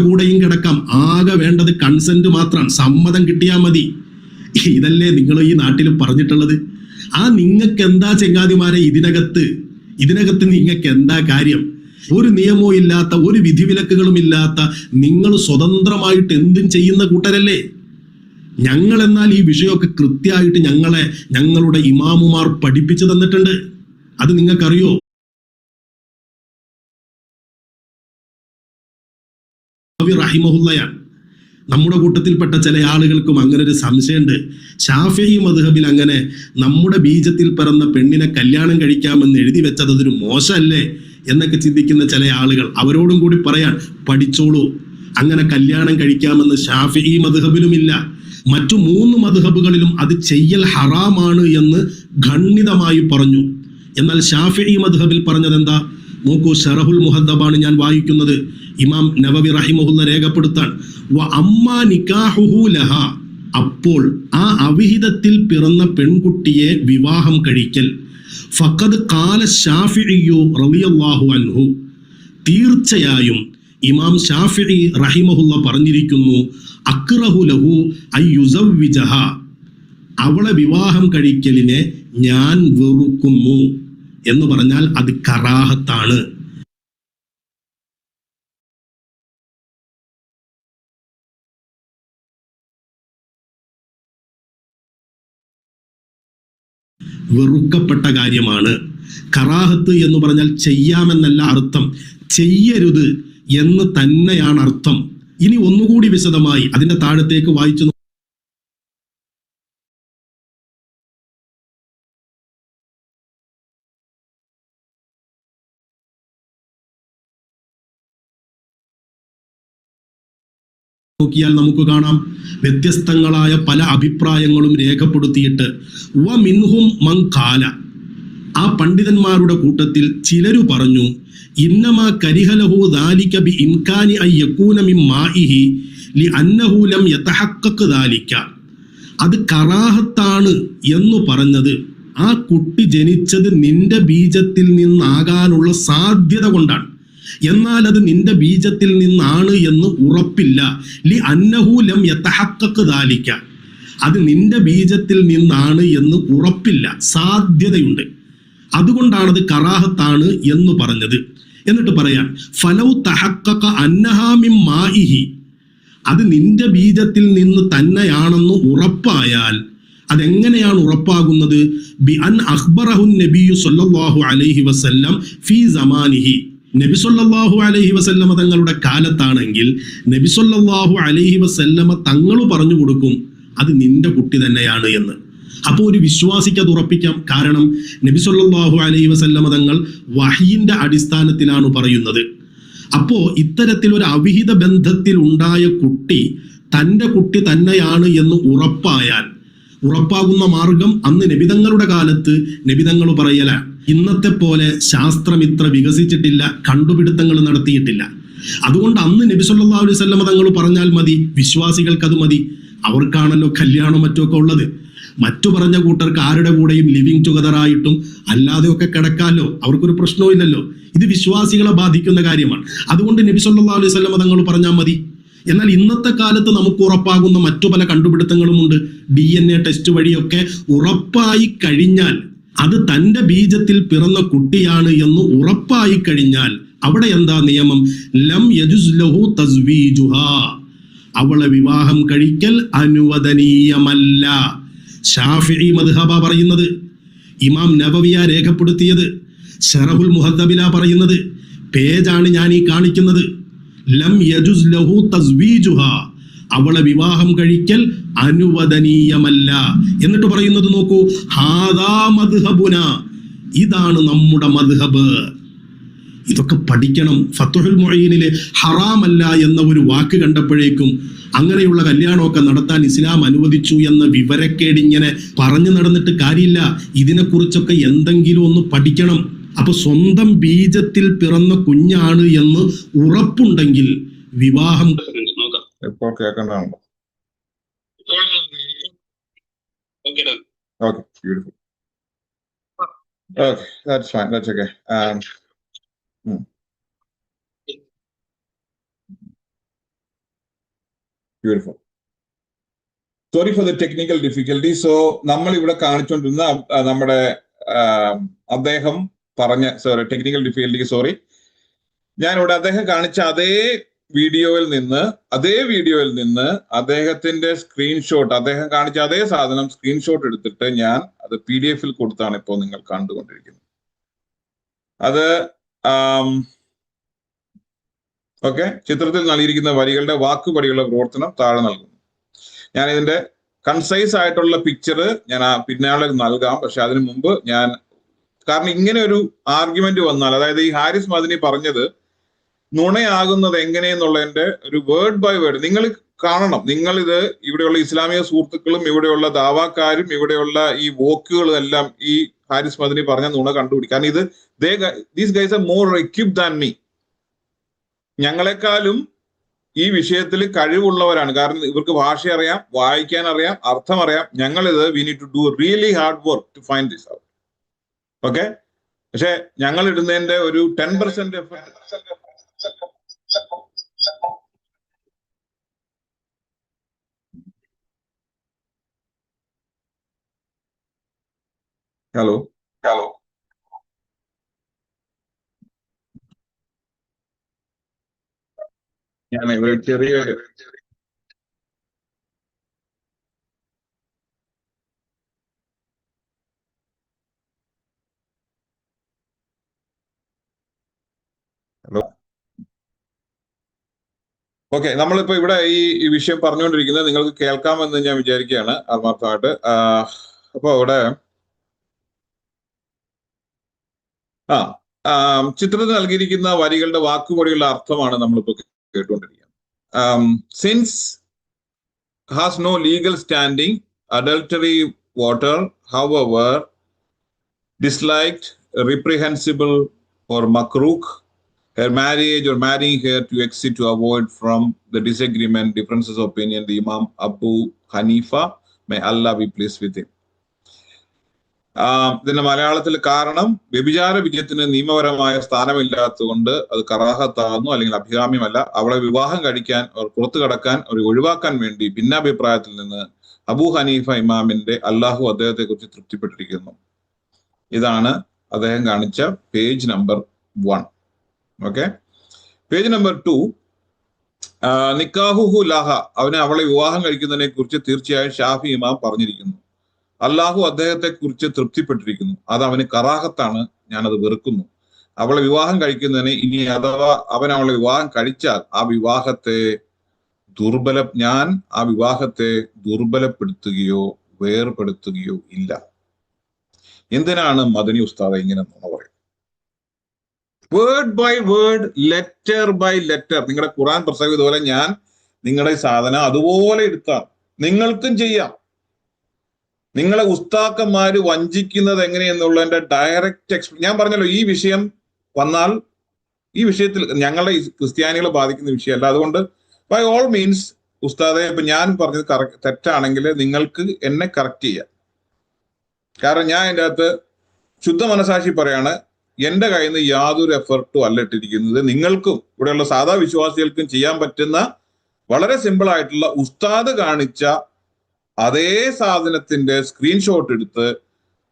കൂടെയും കിടക്കാം. ആകെ വേണ്ടത് കൺസെന്റ് മാത്രമാണ്, സമ്മതം കിട്ടിയാൽ മതി. ഇതല്ലേ നിങ്ങൾ ഈ നാട്ടിൽ പറഞ്ഞിട്ടുള്ളത്? നിങ്ങൾക്ക് എന്താ ചെങ്ങാതിമാരെ ഇതിനകത്ത് നിങ്ങൾക്ക് എന്താ കാര്യം? ഒരു നിയമവും ഇല്ലാത്ത, ഒരു വിധിവിലക്കുകളും ഇല്ലാത്ത നിങ്ങൾ സ്വതന്ത്രമായിട്ട് എന്തും ചെയ്യുന്ന കൂട്ടരല്ലേ ഞങ്ങൾ. എന്നാൽ ഈ വിഷയമൊക്കെ കൃത്യമായിട്ട് ഞങ്ങളുടെ ഇമാമുമാർ പഠിപ്പിച്ചു തന്നിട്ടുണ്ട്. അത് നിങ്ങൾക്കറിയോ? റഹിമഹുല്ലയാണ്. നമ്മുടെ കൂട്ടത്തിൽപ്പെട്ട ചില ആളുകൾക്കും അങ്ങനെ ഒരു സംശയമുണ്ട്. ശാഫിഈ മദ്ഹബിൽ അങ്ങനെ നമ്മുടെ ബീജത്തിൽ പിറന്ന പെണ്ണിനെ കല്യാണം കഴിക്കാമെന്ന് എഴുതി വെച്ചത് അതൊരു മോശമല്ലേ എന്നൊക്കെ ചിന്തിക്കുന്ന ചില ആളുകൾ, അവരോടും കൂടി പറയാൻ പഠിച്ചോളൂ. അങ്ങനെ കല്യാണം കഴിക്കാമെന്ന് ശാഫിഈ മദ്ഹബിലുമില്ല. മറ്റു 3 മദ്ഹബുകളിലും അത് ചെയ്യൽ ഹറാമാണ് എന്ന് ഖണ്ഡിതമായി പറഞ്ഞു. എന്നാൽ ശാഫിഈ മദ്ഹബിൽ പറഞ്ഞത് എന്താ നോക്കൂ. ശറഹുൽ മുഹദ്ദബാണ് ഞാൻ വായിക്കുന്നത്. ഇമാം നവവി റഹിമഹുല്ല രേഖപ്പെടുത്താൻ, വ അമ്മാ നികാഹുഹു ലഹ, അപ്പോൾ ആ അവിഹിതത്തിൽ പിറന്ന പെൺകുട്ടിയെ വിവാഹം കഴിക്കൽ, ഫഖദ് ഖാല ശാഫിഈ റളിയല്ലാഹു അൻഹു, തീർച്ചയായും ഇമാം ശാഫിഈ റഹിമഹുല്ല പറഞ്ഞിരിക്കുന്നു, അക്റഹു ലഹു അയ്യുസവ്വിജഹ, അവളെ വിവാഹം കഴിക്കലിനെ ഞാൻ വെറുക്കുന്നു എന്ന് പറഞ്ഞാൽ അത് കറാഹത്താണ്. വെറുക്കപ്പെട്ട കാര്യമാണ്. കറാഹത്ത് എന്ന് പറഞ്ഞാൽ ചെയ്യാമെന്നല്ല അർത്ഥം, ചെയ്യരുത് എന്ന് തന്നെയാണ് അർത്ഥം. ഇനി ഒന്നുകൂടി വിശദമായി അതിന്റെ താഴത്തേക്ക് വായിച്ചു നോക്കിയാൽ നമുക്ക് കാണാം, വ്യത്യസ്തങ്ങളായ പല അഭിപ്രായങ്ങളും രേഖപ്പെടുത്തിയിട്ട് വ മിൻഹും മൻ ഖാല, ആ പണ്ഡിതന്മാരുടെ കൂട്ടത്തിൽ ചിലരു പറഞ്ഞു, ഇന്നമാ കരിഹലഹു ദാലിക ബി ഇംകാനി അൻ യകൂന മിൻ മാഇഹി ലിഅന്നഹു ലം യതഹഖഖ ദാലിക, അത് കറാഹത്താണ് എന്ന് പറഞ്ഞത് ആ കുട്ടി ജനിച്ചത് നിന്റെ ബീജത്തിൽ നിന്നാകാനുള്ള സാധ്യത കൊണ്ടാണ്. എന്നാൽ അത് നിന്റെ ബീജത്തിൽ നിന്നാണ് എന്ന് ഉറപ്പില്ല. ലി അന്നഹു ലം യതഹഖഖ ദാലിക, അത് നിന്റെ ബീജത്തിൽ നിന്നാണ് എന്ന് ഉറപ്പില്ല, സാധ്യതയുണ്ട്, അതുകൊണ്ടാണത് കറാഹത്താണ് എന്ന് പറഞ്ഞത്. എന്നിട്ട് പറയാൻ, ഫലൗ തഹഖഖ അന്നഹാ മിൻ മാഇഹി, അത് നിന്റെ ബീജത്തിൽ നിന്ന് തന്നെയാണെന്ന് ഉറപ്പായാൽ, അതെങ്ങനെയാണ് ഉറപ്പാകുന്നത്? ബി അൻ അഖ്ബറഹു നബിയു സല്ലല്ലാഹു അലൈഹി വസല്ലം ഫീ സമാനിഹി, നബി സല്ലല്ലാഹു അലൈഹി വസല്ലമ തങ്ങളുടെ കാലത്താണെങ്കിൽ നബി സല്ലല്ലാഹു അലൈഹി വസല്ലമ തങ്ങൾ പറഞ്ഞു കൊടുക്കും അത് നിന്റെ കുട്ടി തന്നെയാണ് എന്ന്. അപ്പോൾ ഒരു വിശ്വാസിക്ക് അത് ഉറപ്പിക്കാം. കാരണം നബി സല്ലല്ലാഹു അലൈഹി വസല്ലമ തങ്ങൾ വഹയിന്റെ അടിസ്ഥാനത്തിലാണ് പറയുന്നത്. അപ്പോ ഇത്തരത്തിൽ ഒരു അവിഹിത ബന്ധത്തിൽ ഉണ്ടായ കുട്ടി തൻ്റെ കുട്ടി തന്നെയാണ് എന്ന് ഉറപ്പാകുന്ന മാർഗം അന്ന് നബിതങ്ങളുടെ കാലത്ത് നബിതങ്ങൾ പറയല. ഇന്നത്തെ പോലെ ശാസ്ത്രം ഇത്ര വികസിച്ചിട്ടില്ല, കണ്ടുപിടുത്തങ്ങൾ നടത്തിയിട്ടില്ല. അതുകൊണ്ട് അന്ന് നബി സല്ലല്ലാഹു അലൈഹി വസല്ലം തങ്ങൾ പറഞ്ഞാൽ മതി, വിശ്വാസികൾക്ക് അത് മതി. അവർക്കാണല്ലോ കല്യാണം മറ്റൊക്കെ ഉള്ളത്. മറ്റു പറഞ്ഞ കൂട്ടർക്ക് ആരുടെ കൂടെയും ലിവിങ് ടുഗദർ ആയിട്ടും അല്ലാതെയൊക്കെ കിടക്കാമല്ലോ, അവർക്കൊരു പ്രശ്നവും ഇല്ലല്ലോ. ഇത് വിശ്വാസികളെ ബാധിക്കുന്ന കാര്യമാണ്. അതുകൊണ്ട് നബി സല്ലല്ലാഹു അലൈഹി വസല്ലം തങ്ങൾ പറഞ്ഞാൽ മതി. എന്നാൽ ഇന്നത്തെ കാലത്ത് നമുക്ക് ഉറപ്പാകുന്ന മറ്റു പല കണ്ടുപിടുത്തങ്ങളുമുണ്ട്. DNA ടെസ്റ്റ് വഴിയൊക്കെ ഉറപ്പായി കഴിഞ്ഞാൽ, അത് തൻ്റെ ബീജത്തിൽ പിറന്ന കുട്ടിയാണ് എന്ന് ഉറപ്പായി കഴിഞ്ഞാൽ അവിടെ എന്താ നിയമം? ലം യജുസ് ലഹു തസ്വീജുഹാ, അവളെ വിവാഹം കഴിക്കൽ അനുവദനീയമല്ല. ശാഫിഈ മദ്ഹബ പറയുന്നത്, ഇമാം നവവിയ രേഖപ്പെടുത്തിയത്, ശറഹുൽ മുഹദ്ദബില പറയുന്നത്, പേജാണ് ഞാൻ ഈ കാണിക്കുന്നത്. ലം യജുസ് ലഹു തസ്വീജുഹാ, അവളെ വിവാഹം കഴിക്കൽ അനുവദനീയമല്ല. എന്നിട്ട് പറയുന്നത് നോക്കൂ, ഹാദാ മദ്ഹബുന, ഇതാണ് നമ്മുടെ മദ്ഹബ്. ഇതൊക്കെ പഠിക്കണം. ഫത്ഹുൽ മുഈനിലെ ഹറാമല്ല എന്ന ഒരു വാക്ക് കണ്ടപ്പോഴേക്കും അങ്ങനെയുള്ള കല്യാണമൊക്കെ നടത്താൻ ഇസ്ലാം അനുവദിച്ചു എന്ന വിവരക്കേടിങ്ങനെ പറഞ്ഞു നടന്നിട്ട് കാര്യമില്ല. ഇതിനെക്കുറിച്ചൊക്കെ എന്തെങ്കിലും ഒന്ന് പഠിക്കണം. അപ്പൊ സ്വന്തം ബീജത്തിൽ പിറന്ന കുഞ്ഞാണ് എന്ന് ഉറപ്പുണ്ടെങ്കിൽ വിവാഹം ഇപ്പോൾ കേൾക്കണ്ടാണോ? Okay, beautiful. Okay, that's fine. That's okay. Beautiful. Sorry for the technical difficulty. So നമ്മൾ ഇവിടെ കാണിച്ചുകൊണ്ടിരുന്ന നമ്മുടെ അദ്ദേഹം പറഞ്ഞ ടെക്നിക്കൽ ഡിഫിക്കൽറ്റി സോറി, ഞാനിവിടെ അദ്ദേഹം കാണിച്ച അതേ വീഡിയോയിൽ നിന്ന് അദ്ദേഹത്തിന്റെ സ്ക്രീൻഷോട്ട്, അദ്ദേഹം കാണിച്ച അതേ സാധനം സ്ക്രീൻഷോട്ട് എടുത്തിട്ട് ഞാൻ അത് PDF കൊടുത്താണ് ഇപ്പോൾ നിങ്ങൾ കണ്ടുകൊണ്ടിരിക്കുന്നത്. അത് ഓക്കെ, ചിത്രത്തിൽ നൽകിയിരിക്കുന്ന വരികളുടെ വാക്കുപടികളുടെ പ്രവർത്തനം താഴെ നൽകുന്നു. ഞാൻ ഇതിന്റെ കൺസൈസ് ആയിട്ടുള്ള പിക്ചർ ഞാൻ പിന്നാലെ നൽകാം. പക്ഷെ അതിനു മുമ്പ് കാരണം ഇങ്ങനെ ഒരു ആർഗ്യുമെന്റ് വന്നാൽ, അതായത് ഈ ഹാരിസ് മദനി പറഞ്ഞത് നുണയാകുന്നത് എങ്ങനെയെന്നുള്ളതിന്റെ ഒരു വേർഡ് ബൈ വേർഡ് നിങ്ങൾ കാണണം. നിങ്ങൾ ഇത് ഇവിടെയുള്ള ഇസ്ലാമിക സുഹൃത്തുക്കളും ഇവിടെയുള്ള ദാവാക്കാരും ഇവിടെയുള്ള ഈ വോക്കുകളും എല്ലാം ഈ ഹാരിസ് മദനി പറഞ്ഞ നുണ കണ്ടുപിടിക്കും. കാരണം ഇത് these guys are more equipped than me. ഞങ്ങളെക്കാളും ഈ വിഷയത്തിൽ കഴിവുള്ളവരാണ്. കാരണം ഇവർക്ക് ഭാഷ അറിയാം, വായിക്കാൻ അറിയാം, അർത്ഥം അറിയാം. ഞങ്ങളിത് we need to do really hard work to find this out. Okay, പക്ഷെ ഞങ്ങൾ ഇടുന്നതിന്റെ ഒരു 10% ഹലോ ഞാൻ ചെറിയ ഹലോ ഓക്കെ, നമ്മളിപ്പോ ഇവിടെ ഈ വിഷയം പറഞ്ഞുകൊണ്ടിരിക്കുന്നത് നിങ്ങൾക്ക് കേൾക്കാമെന്ന് ഞാൻ വിചാരിക്കുകയാണ് ആത്മാർത്ഥമായിട്ട്. അപ്പൊ ഇവിടെ ചിത്രത്തിൽ നൽകിയിരിക്കുന്ന വരികളുടെ വാക്കുപടികളുടെ അർത്ഥമാണ് നമ്മളിപ്പോ കേട്ടുകൊണ്ടിരിക്കുന്നത്. Since has no legal standing, adultery water however disliked, reprehensible or makruh, her marriage or marrying her to exit to avoid from the disagreement, differences of opinion, the Imam Abu Hanifa, may Allah be pleased with him. ഇതിന്റെ മലയാളത്തിൽ കാരണം വ്യഭിചാര വിജയത്തിന് നിയമപരമായ സ്ഥാനമില്ലാത്തതുകൊണ്ട് അത് കറാഹത്താകുന്നു, അല്ലെങ്കിൽ അഭികാമ്യമല്ല. അവളെ വിവാഹം കഴിക്കാൻ, പുറത്തു കടക്കാൻ, ഒഴിവാക്കാൻ വേണ്ടി ഭിന്നാഭിപ്രായത്തിൽ നിന്ന് അബൂ ഹനീഫ ഇമാമിന്റെ അള്ളാഹു അദ്ദേഹത്തെ കുറിച്ച് തൃപ്തിപ്പെട്ടിരിക്കുന്നു. ഇതാണ് അദ്ദേഹം കാണിച്ച page number 1. Okay, page number 2, നിക്കാഹുഹു ലഹ, അവളെ വിവാഹം കഴിക്കുന്നതിനെ കുറിച്ച് തീർച്ചയായും ഷാഫി ഇമാം പറഞ്ഞിരിക്കുന്നു. അള്ളാഹു അദ്ദേഹത്തെ കുറിച്ച് തൃപ്തിപ്പെട്ടിരിക്കുന്നു, അത് അവന് കറാഹത്താണ്, ഞാനത് വെറുക്കുന്നു. അവളെ വിവാഹം കഴിക്കുന്നതിന് ഇനി അഥവാ അവൻ അവളെ വിവാഹം കഴിച്ചാൽ ആ വിവാഹത്തെ ദുർബലപ്പെടുത്തുകയോ വേർപെടുത്തുകയോ ഇല്ല. എന്തിനാണ് മദനി ഉസ്താദ് ഇങ്ങനെ നുണ പറയും? Word by word, letter by letter. നിങ്ങളുടെ ഖുർആൻ പ്രസംഗം ഇതുപോലെ ഞാൻ നിങ്ങളുടെ സാധനം അതുപോലെ എടുത്താൽ നിങ്ങൾക്കും ചെയ്യാം. നിങ്ങളെ ഉസ്താക്കന്മാര് വഞ്ചിക്കുന്നത് എങ്ങനെയെന്നുള്ളതിന്റെ ഡയറക്റ്റ് ഞാൻ പറഞ്ഞല്ലോ, ഈ വിഷയം വന്നാൽ ഈ വിഷയത്തിൽ ഞങ്ങളെ ക്രിസ്ത്യാനികളെ ബാധിക്കുന്ന വിഷയമല്ല. അതുകൊണ്ട് ബൈ ഓൾ മീൻസ് ഉസ്താദെ, ഇപ്പൊ ഞാൻ പറഞ്ഞത് തെറ്റാണെങ്കിൽ നിങ്ങൾക്ക് എന്നെ കറക്റ്റ് ചെയ്യാം. കാരണം ഞാൻ എൻ്റെ അകത്ത് ശുദ്ധ മനസാക്ഷി പറയാണ്, എന്റെ കയ്യിൽ നിന്ന് യാതൊരു എഫർട്ടും അല്ല ഇട്ടിരിക്കുന്നത്. നിങ്ങൾക്കും ഇവിടെയുള്ള സാധാ വിശ്വാസികൾക്കും ചെയ്യാൻ പറ്റുന്ന വളരെ സിമ്പിൾ ആയിട്ടുള്ള ഉസ്താദ് കാണിച്ച അതേ സാധനത്തിന്റെ സ്ക്രീൻഷോട്ട് എടുത്ത്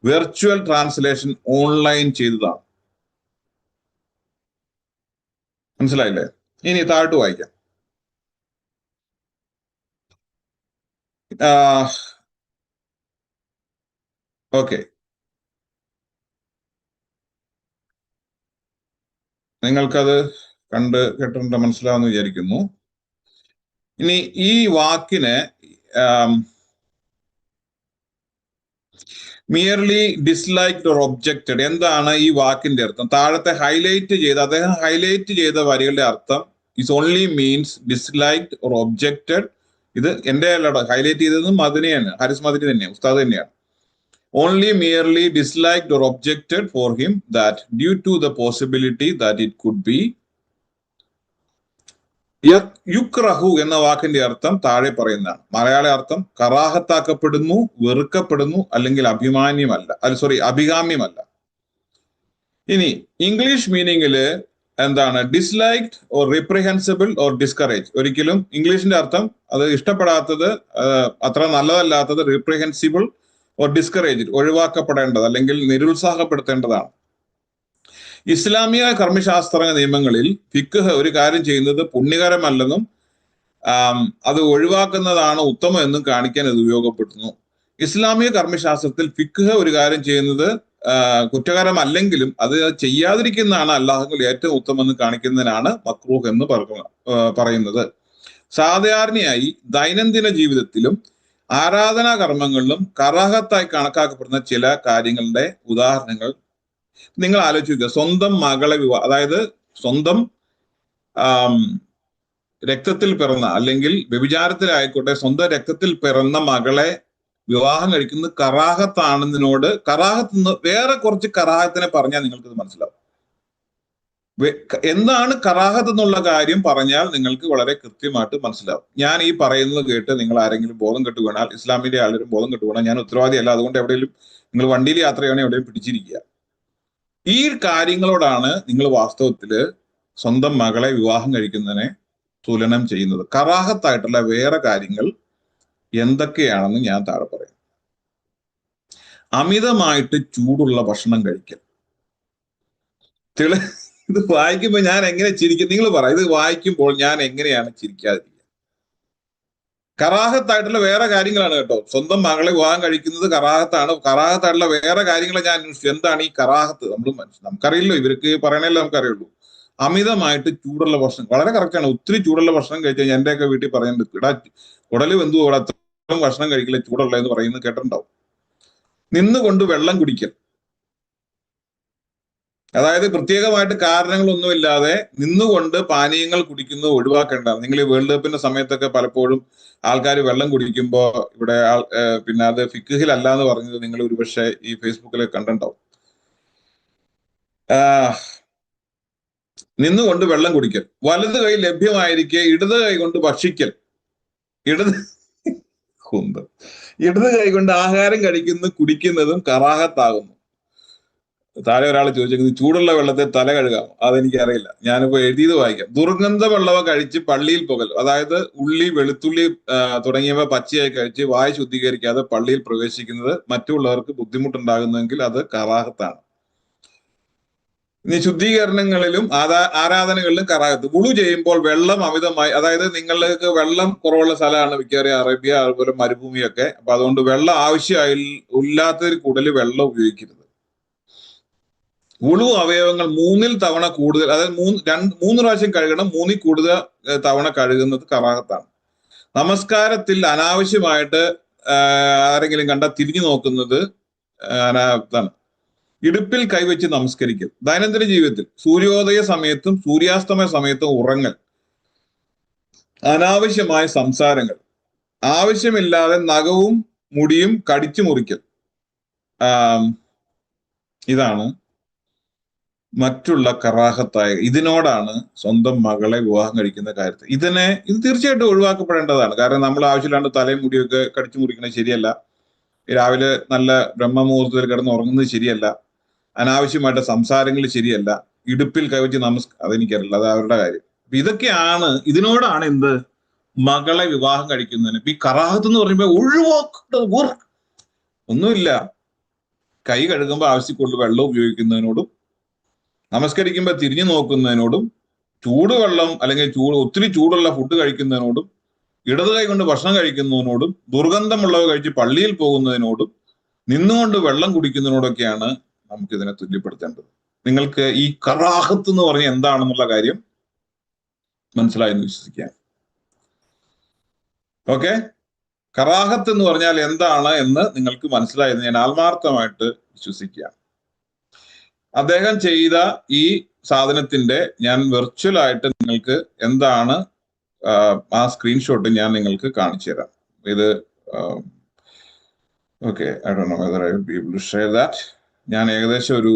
വെർച്വൽ ട്രാൻസ്ലേഷൻ ഓൺലൈൻ ചെയ്തതാണ്. മനസ്സിലായില്ലേ? ഇനി താഴോട്ട് വായിക്കാം. ഓക്കെ, നിങ്ങൾക്കത് കണ്ട് കേട്ടിട്ട് മനസ്സിലാവുമെന്ന് വിചാരിക്കുന്നു. ഇനി ഈ വാക്കിനെ മിയർലി ഡിസ്ലൈക്ഡ് ഓർ ഒബ്ജക്റ്റഡ്, എന്താണ് ഈ വാക്കിന്റെ അർത്ഥം? താഴത്തെ അദ്ദേഹം ഹൈലൈറ്റ് ചെയ്ത വരികളുടെ അർത്ഥം is only means disliked or objected. ഇത് എന്റെ അല്ല, ഹൈലൈറ്റ് ചെയ്തത് മദനിയാണ്, ഹാരിസ് മദനി തന്നെയാണ്, ഉസ്താദ് തന്നെയാണ്. Only merely disliked or objected for him that due to the possibility that it could be. യുക്രഹു എന്ന വാക്കിന്റെ അർത്ഥം താഴെ പറയുന്നതാണ്. മലയാള അർത്ഥം കറാഹത്താക്കപ്പെടുന്നു, വെറുക്കപ്പെടുന്നു, അല്ലെങ്കിൽ അഭികാമ്യമല്ല. ഇനി ഇംഗ്ലീഷ് മീനിങ്ങില് എന്താണ് ഡിസ്ലൈക്ഡ് ഓർ റിപ്രിഹെൻസിബിൾ ഓർ ഡിസ്കറേജ്. ഒരിക്കലും ഇംഗ്ലീഷിന്റെ അർത്ഥം അത് ഇഷ്ടപ്പെടാത്തത്, അത്ര നല്ലതല്ലാത്തത്, റിപ്രിഹെൻസിബിൾ ഓർ ഡിസ്കറേജ് ഒഴിവാക്കപ്പെടേണ്ടത് അല്ലെങ്കിൽ നിരുത്സാഹപ്പെടുത്തേണ്ടതാണ്. ഇസ്ലാമിക കർമ്മശാസ്ത്ര നിയമങ്ങളിൽ ഫിഖ്ഹ് ഒരു കാര്യം ചെയ്യുന്നത് പുണ്യകരമല്ലെന്നും അത് ഒഴിവാക്കുന്നതാണ് ഉത്തമം എന്നും കാണിക്കാൻ ഇത് ഉപയോഗപ്പെടുത്തുന്നു. ഇസ്ലാമിക കർമ്മശാസ്ത്രത്തിൽ ഫിഖ്ഹ് ഒരു കാര്യം ചെയ്യുന്നത് കുറ്റകരമല്ലെങ്കിലും അത് ചെയ്യാതിരിക്കുന്നതാണ് അല്ലാഹുവിൽ ഏറ്റവും ഉത്തമം എന്ന് കാണിക്കുന്നതിനാണ് മക്രൂഹ് എന്ന് പറയുന്നത്. സാധാരണയായി ദൈനംദിന ജീവിതത്തിലും ആരാധനാ കർമ്മങ്ങളിലും കറാഹത്തായി കണക്കാക്കപ്പെടുന്ന ചില കാര്യങ്ങളുടെ ഉദാഹരണങ്ങൾ നിങ്ങൾ ആലോചിക്കുക. സ്വന്തം മകളെ അതായത് സ്വന്തം രക്തത്തിൽ പിറന്ന അല്ലെങ്കിൽ വ്യഭിചാരത്തിലായിക്കോട്ടെ സ്വന്തം രക്തത്തിൽ പിറന്ന മകളെ വിവാഹം കഴിക്കുന്നത് കറാഹത്താണെന്നതിനോട് കറാഹത്ത് വേറെ കുറച്ച് കറാഹത്തിനെ പറഞ്ഞാൽ നിങ്ങൾക്കിത് മനസ്സിലാവും. എന്താണ് കറാഹത്ത് എന്നുള്ള കാര്യം പറഞ്ഞാൽ നിങ്ങൾക്ക് വളരെ കൃത്യമായിട്ട് മനസ്സിലാവും. ഞാൻ ഈ പറയുന്നത് കേട്ട് നിങ്ങൾ ആരെങ്കിലും ബോധം കെട്ട് വീണാൽ, ഇസ്ലാമിന്റെ ആരെങ്കിലും ബോധം കെട്ട് വീണാൽ ഞാൻ ഉത്തരവാദിയല്ല. അതുകൊണ്ട് എവിടെയെങ്കിലും നിങ്ങൾ വണ്ടിയിൽ യാത്ര ചെയ്യണമെങ്കിൽ എവിടെയും പിടിച്ചിരിക്കുക. ഈ കാര്യങ്ങളോടാണ് നിങ്ങൾ വാസ്തവത്തില് സ്വന്തം മകളെ വിവാഹം കഴിക്കുന്നതിനെ തുലനം ചെയ്യുന്നത്. കറാഹത്തായിട്ടുള്ള വേറെ കാര്യങ്ങൾ എന്തൊക്കെയാണെന്ന് ഞാൻ താഴെ പറയാം. അമിതമായിട്ട് ചൂടുള്ള ഭക്ഷണം കഴിക്കൽ. ഇത് വായിക്കുമ്പോൾ ഞാൻ എങ്ങനെ ചിരിക്കും? നിങ്ങൾ പറ, ഇത് വായിക്കുമ്പോൾ ഞാൻ എങ്ങനെയാണ് ചിരിക്കാതിരിക്കുക? കറാഹത്തായിട്ടുള്ള വേറെ കാര്യങ്ങളാണ് കേട്ടോ. സ്വന്തം മകളെ വിവാഹം കഴിക്കുന്നത് കറാഹത്താണ്. കറാഹത്തായിട്ടുള്ള വേറെ കാര്യങ്ങൾ ഞാൻ അന്വേഷിച്ചു. എന്താണ് ഈ കറാഹത്ത്? നമുക്കറിയില്ലോ, ഇവർക്ക് പറയണല്ലോ നമുക്കറിയുള്ളൂ. അമിതമായിട്ട് ചൂടുള്ള ഭക്ഷണം വളരെ കറക്റ്റാണ്. ഒത്തിരി ചൂടുള്ള ഭക്ഷണം കഴിച്ചാൽ എന്റെയൊക്കെ വീട്ടിൽ പറയുന്നത്, ഇടാ കുടല് വെന്തു ഇവിടെ അത്രയും ഭക്ഷണം കഴിക്കില്ല ചൂടുള്ള എന്ന് പറയുന്നത് കേട്ടിട്ടുണ്ടാവും. നിന്നുകൊണ്ട് വെള്ളം കുടിക്കൽ, അതായത് പ്രത്യേകമായിട്ട് കാരണങ്ങളൊന്നുമില്ലാതെ നിന്നുകൊണ്ട് പാനീയങ്ങൾ കുടിക്കുന്നത് ഒഴിവാക്കേണ്ടതാണ്. നിങ്ങൾ ഈ വേൾഡ് കപ്പിന്റെ സമയത്തൊക്കെ പലപ്പോഴും ആൾക്കാർ വെള്ളം കുടിക്കുമ്പോൾ ഇവിടെ പിന്നെ അത് ഫിഖ്ഹിലല്ല എന്ന് പറഞ്ഞത് നിങ്ങൾ ഒരുപക്ഷെ ഈ ഫേസ്ബുക്കിൽ കണ്ടിട്ടുണ്ടാവും. നിന്നുകൊണ്ട് വെള്ളം കുടിക്കൽ, വലത് കൈ ലഭ്യമായിരിക്കെ ഇടത് കൈ കൊണ്ട് ഭക്ഷിക്കൽ, ഇടത് കൈ കൊണ്ട് ആഹാരം കുടിക്കുന്നതും കറാഹത്താകുന്നു. താഴെ ഒരാൾ ചോദിച്ചത് ചൂടുള്ള വെള്ളത്തിൽ തല കഴുകാം. അതെനിക്കറിയില്ല, ഞാനിപ്പോ എഴുതിയത് വായിക്കാം. ദുർഗന്ധ വെള്ളവ കഴിച്ച് പള്ളിയിൽ പോകൽ, അതായത് ഉള്ളി വെളുത്തുള്ളി തുടങ്ങിയവ പച്ചയായി കഴിച്ച് വായ ശുദ്ധീകരിക്കാതെ പള്ളിയിൽ പ്രവേശിക്കുന്നത് മറ്റുള്ളവർക്ക് ബുദ്ധിമുട്ടുണ്ടാകുന്നെങ്കിൽ അത് കറാഹത്താണ്. ഇനി ശുദ്ധീകരണങ്ങളിലും ആരാധനകളിലും കറാഹത്ത്. വുളു ചെയ്യുമ്പോൾ വെള്ളം അമിതമായി, അതായത് നിങ്ങൾക്ക് വെള്ളം കുറവുള്ള സ്ഥലമാണ് വിക്ടോറിയ അറേബ്യ, അതുപോലെ മരുഭൂമിയൊക്കെ. അപ്പൊ അതുകൊണ്ട് വെള്ളം ആവശ്യമായി ഇല്ലാത്തതിൽ കൂടുതൽ വെള്ളം ഉപയോഗിക്കരുത്. വുളു അവയവങ്ങൾ 3 തവണ കൂടുതൽ, അതായത് 3 പ്രാവശ്യം കഴുകണം. 3 കൂടുതൽ തവണ കഴുകുന്നത് കറാഹത്താണ്. നമസ്കാരത്തിൽ അനാവശ്യമായിട്ട് ആരെങ്കിലും കണ്ടാൽ തിരിഞ്ഞു നോക്കുന്നത് അനാഹത്താണ്. ഇടുപ്പിൽ കൈവച്ച് നമസ്കരിക്കൽ. ദൈനംദിന ജീവിതത്തിൽ സൂര്യോദയ സമയത്തും സൂര്യാസ്തമയ സമയത്തും ഉറങ്ങൽ, അനാവശ്യമായ സംസാരങ്ങൾ, ആവശ്യമില്ലാതെ നഖവും മുടിയും കടിച്ചു മുറിക്കൽ, ഇതാണ് മറ്റുള്ള കറാഹത്തായ. ഇതിനോടാണ് സ്വന്തം മകളെ വിവാഹം കഴിക്കുന്ന കാര്യത്തിൽ ഇത് തീർച്ചയായിട്ടും ഒഴിവാക്കപ്പെടേണ്ടതാണ്. കാരണം നമ്മൾ ആവശ്യമില്ലാണ്ട് തലയും മുടിയൊക്കെ കടിച്ചു മുറിക്കുന്നത് ശരിയല്ല. രാവിലെ നല്ല ബ്രഹ്മമുഹൂർത്തത്തിൽ കിടന്ന് ഉറങ്ങുന്നത് ശരിയല്ല. അനാവശ്യമായിട്ട് സംസാരങ്ങൾ ശരിയല്ല. ഇടുപ്പിൽ കൈവച്ച് അതെനിക്കറിയില്ല, അത് അവരുടെ കാര്യം. ഇതിനോടാണ് എന്ത് മകളെ വിവാഹം കഴിക്കുന്നതിന് ഈ കറാഹത്ത് എന്ന് പറയുമ്പോൾ ഒഴിവാക്കേണ്ടത് ഒന്നുമില്ല. കൈ കഴുകുമ്പോൾ ആവശ്യക്കുള്ള വെള്ളം ഉപയോഗിക്കുന്നതിനോടും നമസ്കരിക്കുമ്പോൾ തിരിഞ്ഞു നോക്കുന്നതിനോടും ചൂടുവെള്ളം അല്ലെങ്കിൽ ഒത്തിരി ചൂടുള്ള ഫുഡ് കഴിക്കുന്നതിനോടും ഇടത് കൈ കൊണ്ട് ഭക്ഷണം കഴിക്കുന്നതിനോടും ദുർഗന്ധമുള്ളവ കഴിച്ച് പള്ളിയിൽ പോകുന്നതിനോടും നിന്നുകൊണ്ട് വെള്ളം കുടിക്കുന്നതിനോടൊക്കെയാണ് നമുക്കിതിനെ തുല്യപ്പെടുത്തേണ്ടത്. നിങ്ങൾക്ക് ഈ കറാഹത്ത് എന്ന് പറഞ്ഞാൽ എന്താണെന്നുള്ള കാര്യം മനസ്സിലായെന്ന് വിശ്വസിക്കാം. ഓക്കെ, കറാഹത്ത് എന്ന് പറഞ്ഞാൽ എന്താണ് എന്ന് നിങ്ങൾക്ക് മനസ്സിലായെന്ന് ഞാൻ ആത്മാർത്ഥമായിട്ട് വിശ്വസിക്കാം. അദ്ദേഹം ചെയ്ത ഈ സാധനത്തിന്റെ ഞാൻ വെർച്വൽ ആയിട്ട് നിങ്ങൾക്ക് എന്താണ് ആ സ്ക്രീൻഷോട്ട് ഞാൻ നിങ്ങൾക്ക് കാണിച്ചു തരാം. ഇത് okay, I don't know whether I will be able to share that. ഞാൻ ഏകദേശം ഒരു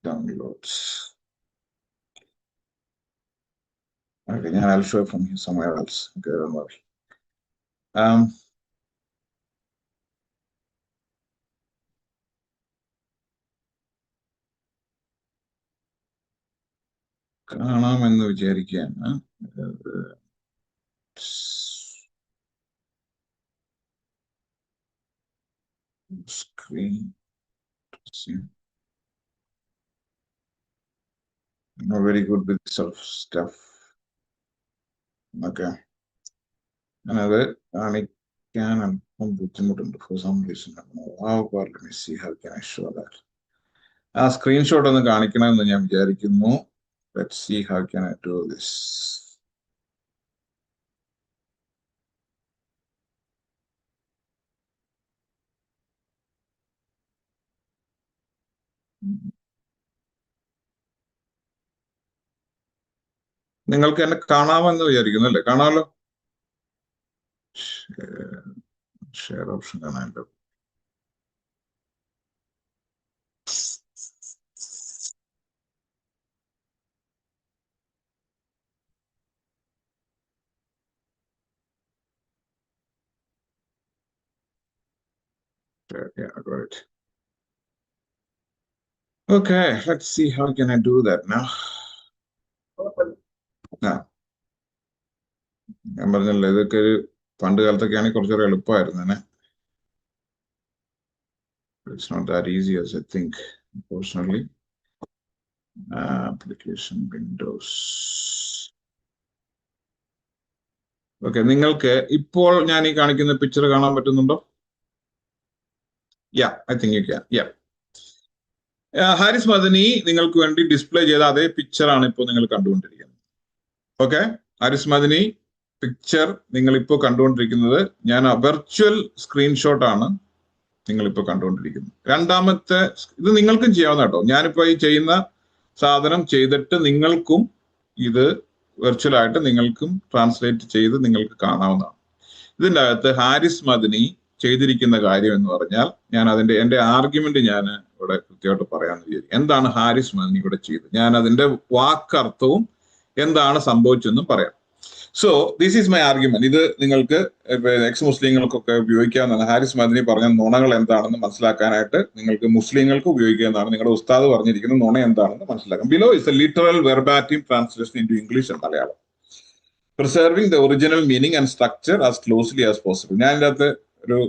downloads. Okay, I'll show it from here somewhere else. Okay, don't worry. കാണാമെന്ന് വിചാരിക്കുകയാണ്. Screen not very good with self stuff. Okay. അത് കാണിക്കാൻ അല്പം ബുദ്ധിമുട്ടുണ്ട് for some reason. Let me see how can I show that. ആ screenshot ഒന്ന് കാണിക്കണമെന്ന് ഞാൻ വിചാരിക്കുന്നു. Let's see how can I do this. നിങ്ങൾക്ക് എന്നെ കാണാമെന്ന് വിചാരിക്കുന്നു അല്ലേ? കാണാമല്ലോ. ഷെയർ ഓപ്ഷൻ കാണാമല്ലോ. Yeah, I got it. Okay, let's see how can I do that now. ഞാൻ പറഞ്ഞല്ലോ ഇതൊക്കെ ഒരു പണ്ട് കാലത്തൊക്കെയാണെങ്കിൽ കുറച്ചൊരു എളുപ്പമായിരുന്നു. It's not that easy as I think, unfortunately. Application Windows. Okay, നിങ്ങൾക്ക് ഇപ്പോൾ ഞാൻ ഈ കാണിക്കുന്ന പിക്ചർ കാണാൻ പറ്റുന്നുണ്ടോ? Yeah, I think you can. Yeah. Haris Madani നിങ്ങൾക്ക് വേണ്ടി ഡിസ്പ്ലേ ചെയ്ത അതേ പിക്ചറാണ് ഇപ്പോൾ നിങ്ങൾ കണ്ടുകൊണ്ടിരിക്കുന്നത്. ഓക്കെ, ഹാരിസ് മദനി പിക്ചർ നിങ്ങൾ ഇപ്പോൾ കണ്ടുകൊണ്ടിരിക്കുന്നത് ഞാൻ വെർച്വൽ സ്ക്രീൻഷോട്ടാണ് നിങ്ങളിപ്പോൾ കണ്ടുകൊണ്ടിരിക്കുന്നത്. രണ്ടാമത്തെ ഇത് നിങ്ങൾക്കും ചെയ്യാവുന്ന കേട്ടോ. ഞാനിപ്പോൾ ഈ ചെയ്യുന്ന സാധനം ചെയ്തിട്ട് നിങ്ങൾക്കും ഇത് വെർച്വലായിട്ട് നിങ്ങൾക്കും ട്രാൻസ്ലേറ്റ് ചെയ്ത് നിങ്ങൾക്ക് കാണാവുന്നതാണ്. ഇതിൻ്റെ അകത്ത് ഹാരിസ് മദനി ചെയ്തിരിക്കുന്ന കാര്യം എന്ന് പറഞ്ഞാൽ ഞാൻ എൻ്റെ ആർഗ്യുമെന്റ് ഞാൻ ഇവിടെ കൃത്യമായിട്ട് പറയാമെന്ന് വിചാരിക്കും. എന്താണ് ഹാരിസ് മദനി ഇവിടെ ചെയ്തത്, ഞാൻ അതിന്റെ വാക്കർത്ഥവും എന്താണ് സംഭവിച്ചെന്നും പറയാം. So this is my argument. ഇത് നിങ്ങൾക്ക് എക്സ് മുസ്ലിങ്ങൾക്കൊക്കെ ഉപയോഗിക്കാവുന്നതാണ്. ഹാരിസ് മദനി പറഞ്ഞ നുണകൾ എന്താണെന്ന് മനസ്സിലാക്കാനായിട്ട് നിങ്ങൾക്ക് മുസ്ലിങ്ങൾക്ക് ഉപയോഗിക്കാവുന്നതാണ്. നിങ്ങളുടെ ഉസ്താദ് പറഞ്ഞിരിക്കുന്ന നുണ എന്താണെന്ന് മനസ്സിലാക്കാം. Below is a literal verbatim translation into English and Malayalam, preserving the original meaning and structure as closely as possible. ഞാൻ ഇതിൻ്റെ അകത്ത് ഒരു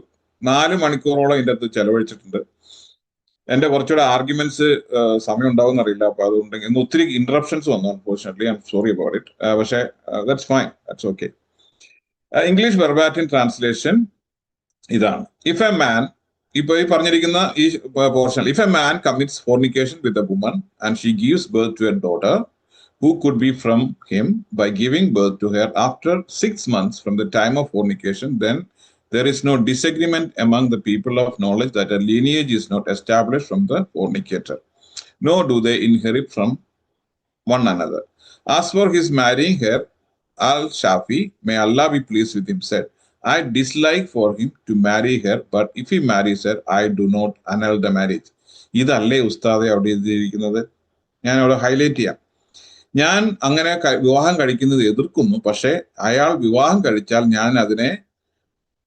4 മണിക്കൂറോളം ഇതിൻ്റെ അകത്ത് ചെലവഴിച്ചിട്ടുണ്ട്. എന്റെ കുറച്ചുകൂടെ ആർഗ്യുമെന്റ്സ് സമയം ഉണ്ടാവും എന്നറിയില്ല. അപ്പൊ അതുകൊണ്ടെങ്കിൽ ഇന്ന് ഒത്തിരി ഇന്ററപ്ഷൻസ് വന്നു. Unfortunately I'm sorry about it. പക്ഷേ that's fine, that's okay. English verbatim translation ഇതാണ്. ഇഫ് എ മാൻ, ഇപ്പൊ ഈ പറഞ്ഞിരിക്കുന്ന ഈ portion, if a man commits fornication with a woman and she gives birth to a daughter who could be from him by giving birth to her after 6 months from the time of fornication, then there is no disagreement among the people of knowledge that a lineage is not established from the fornicator, nor do they inherit from one another. As for his marrying her, Al-Shafi, may Allah be pleased with him, said, I dislike for him to marry her, but if he marries her, I do not annul the marriage. ഇതല്ലേ ഉസ്താദെ അവിടെ എഴുതിയിരിക്കുന്നത്? ഞാൻ അവിടെ highlight ചെയ്യാം. ഞാൻ അങ്ങനെ വിവാഹം കഴിക്കുന്നത് എതിർക്കുന്നു, പക്ഷെ അയാൾ വിവാഹം കഴിച്ചാൽ ഞാൻ അതിനെ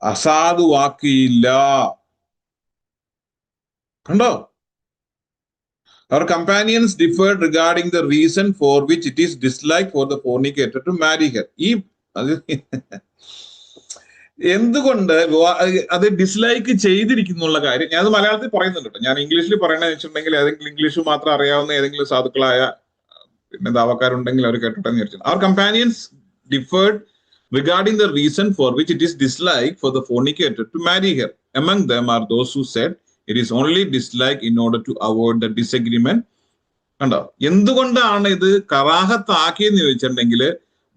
അസാധുവാക്കിയില്ല. കണ്ടോ? Our companions differed regarding the reason for which it is disliked for the fornicator to marry her. ഈ എന്തുകൊണ്ട് അത് ഡിസ്ലൈക്ക് ചെയ്തിരിക്കുന്നുള്ള കാര്യം ഞാൻ മലയാളത്തിൽ പറയുന്നുണ്ട് കേട്ടോ. ഞാൻ ഇംഗ്ലീഷിൽ പറയണമെന്ന് വെച്ചിട്ടുണ്ടെങ്കിൽ ഏതെങ്കിലും ഇംഗ്ലീഷ് മാത്രം അറിയാവുന്ന ഏതെങ്കിലും സാധുക്കളായ പിന്നെ ദാവക്കാരുണ്ടെങ്കിൽ അവർ കേട്ടോട്ടെ എന്ന് വിചാരിച്ചു. Our companions differed regarding the reason for which it is disliked for the fornicator to marry her. Among them are those who said it is only disliked in order to avoid the disagreement. കണ്ടോ, എന്തുകൊണ്ടാണ് ഇത് കറാഹത്താക്കിയെന്ന് ചോദിച്ചിട്ടുണ്ടെങ്കിൽ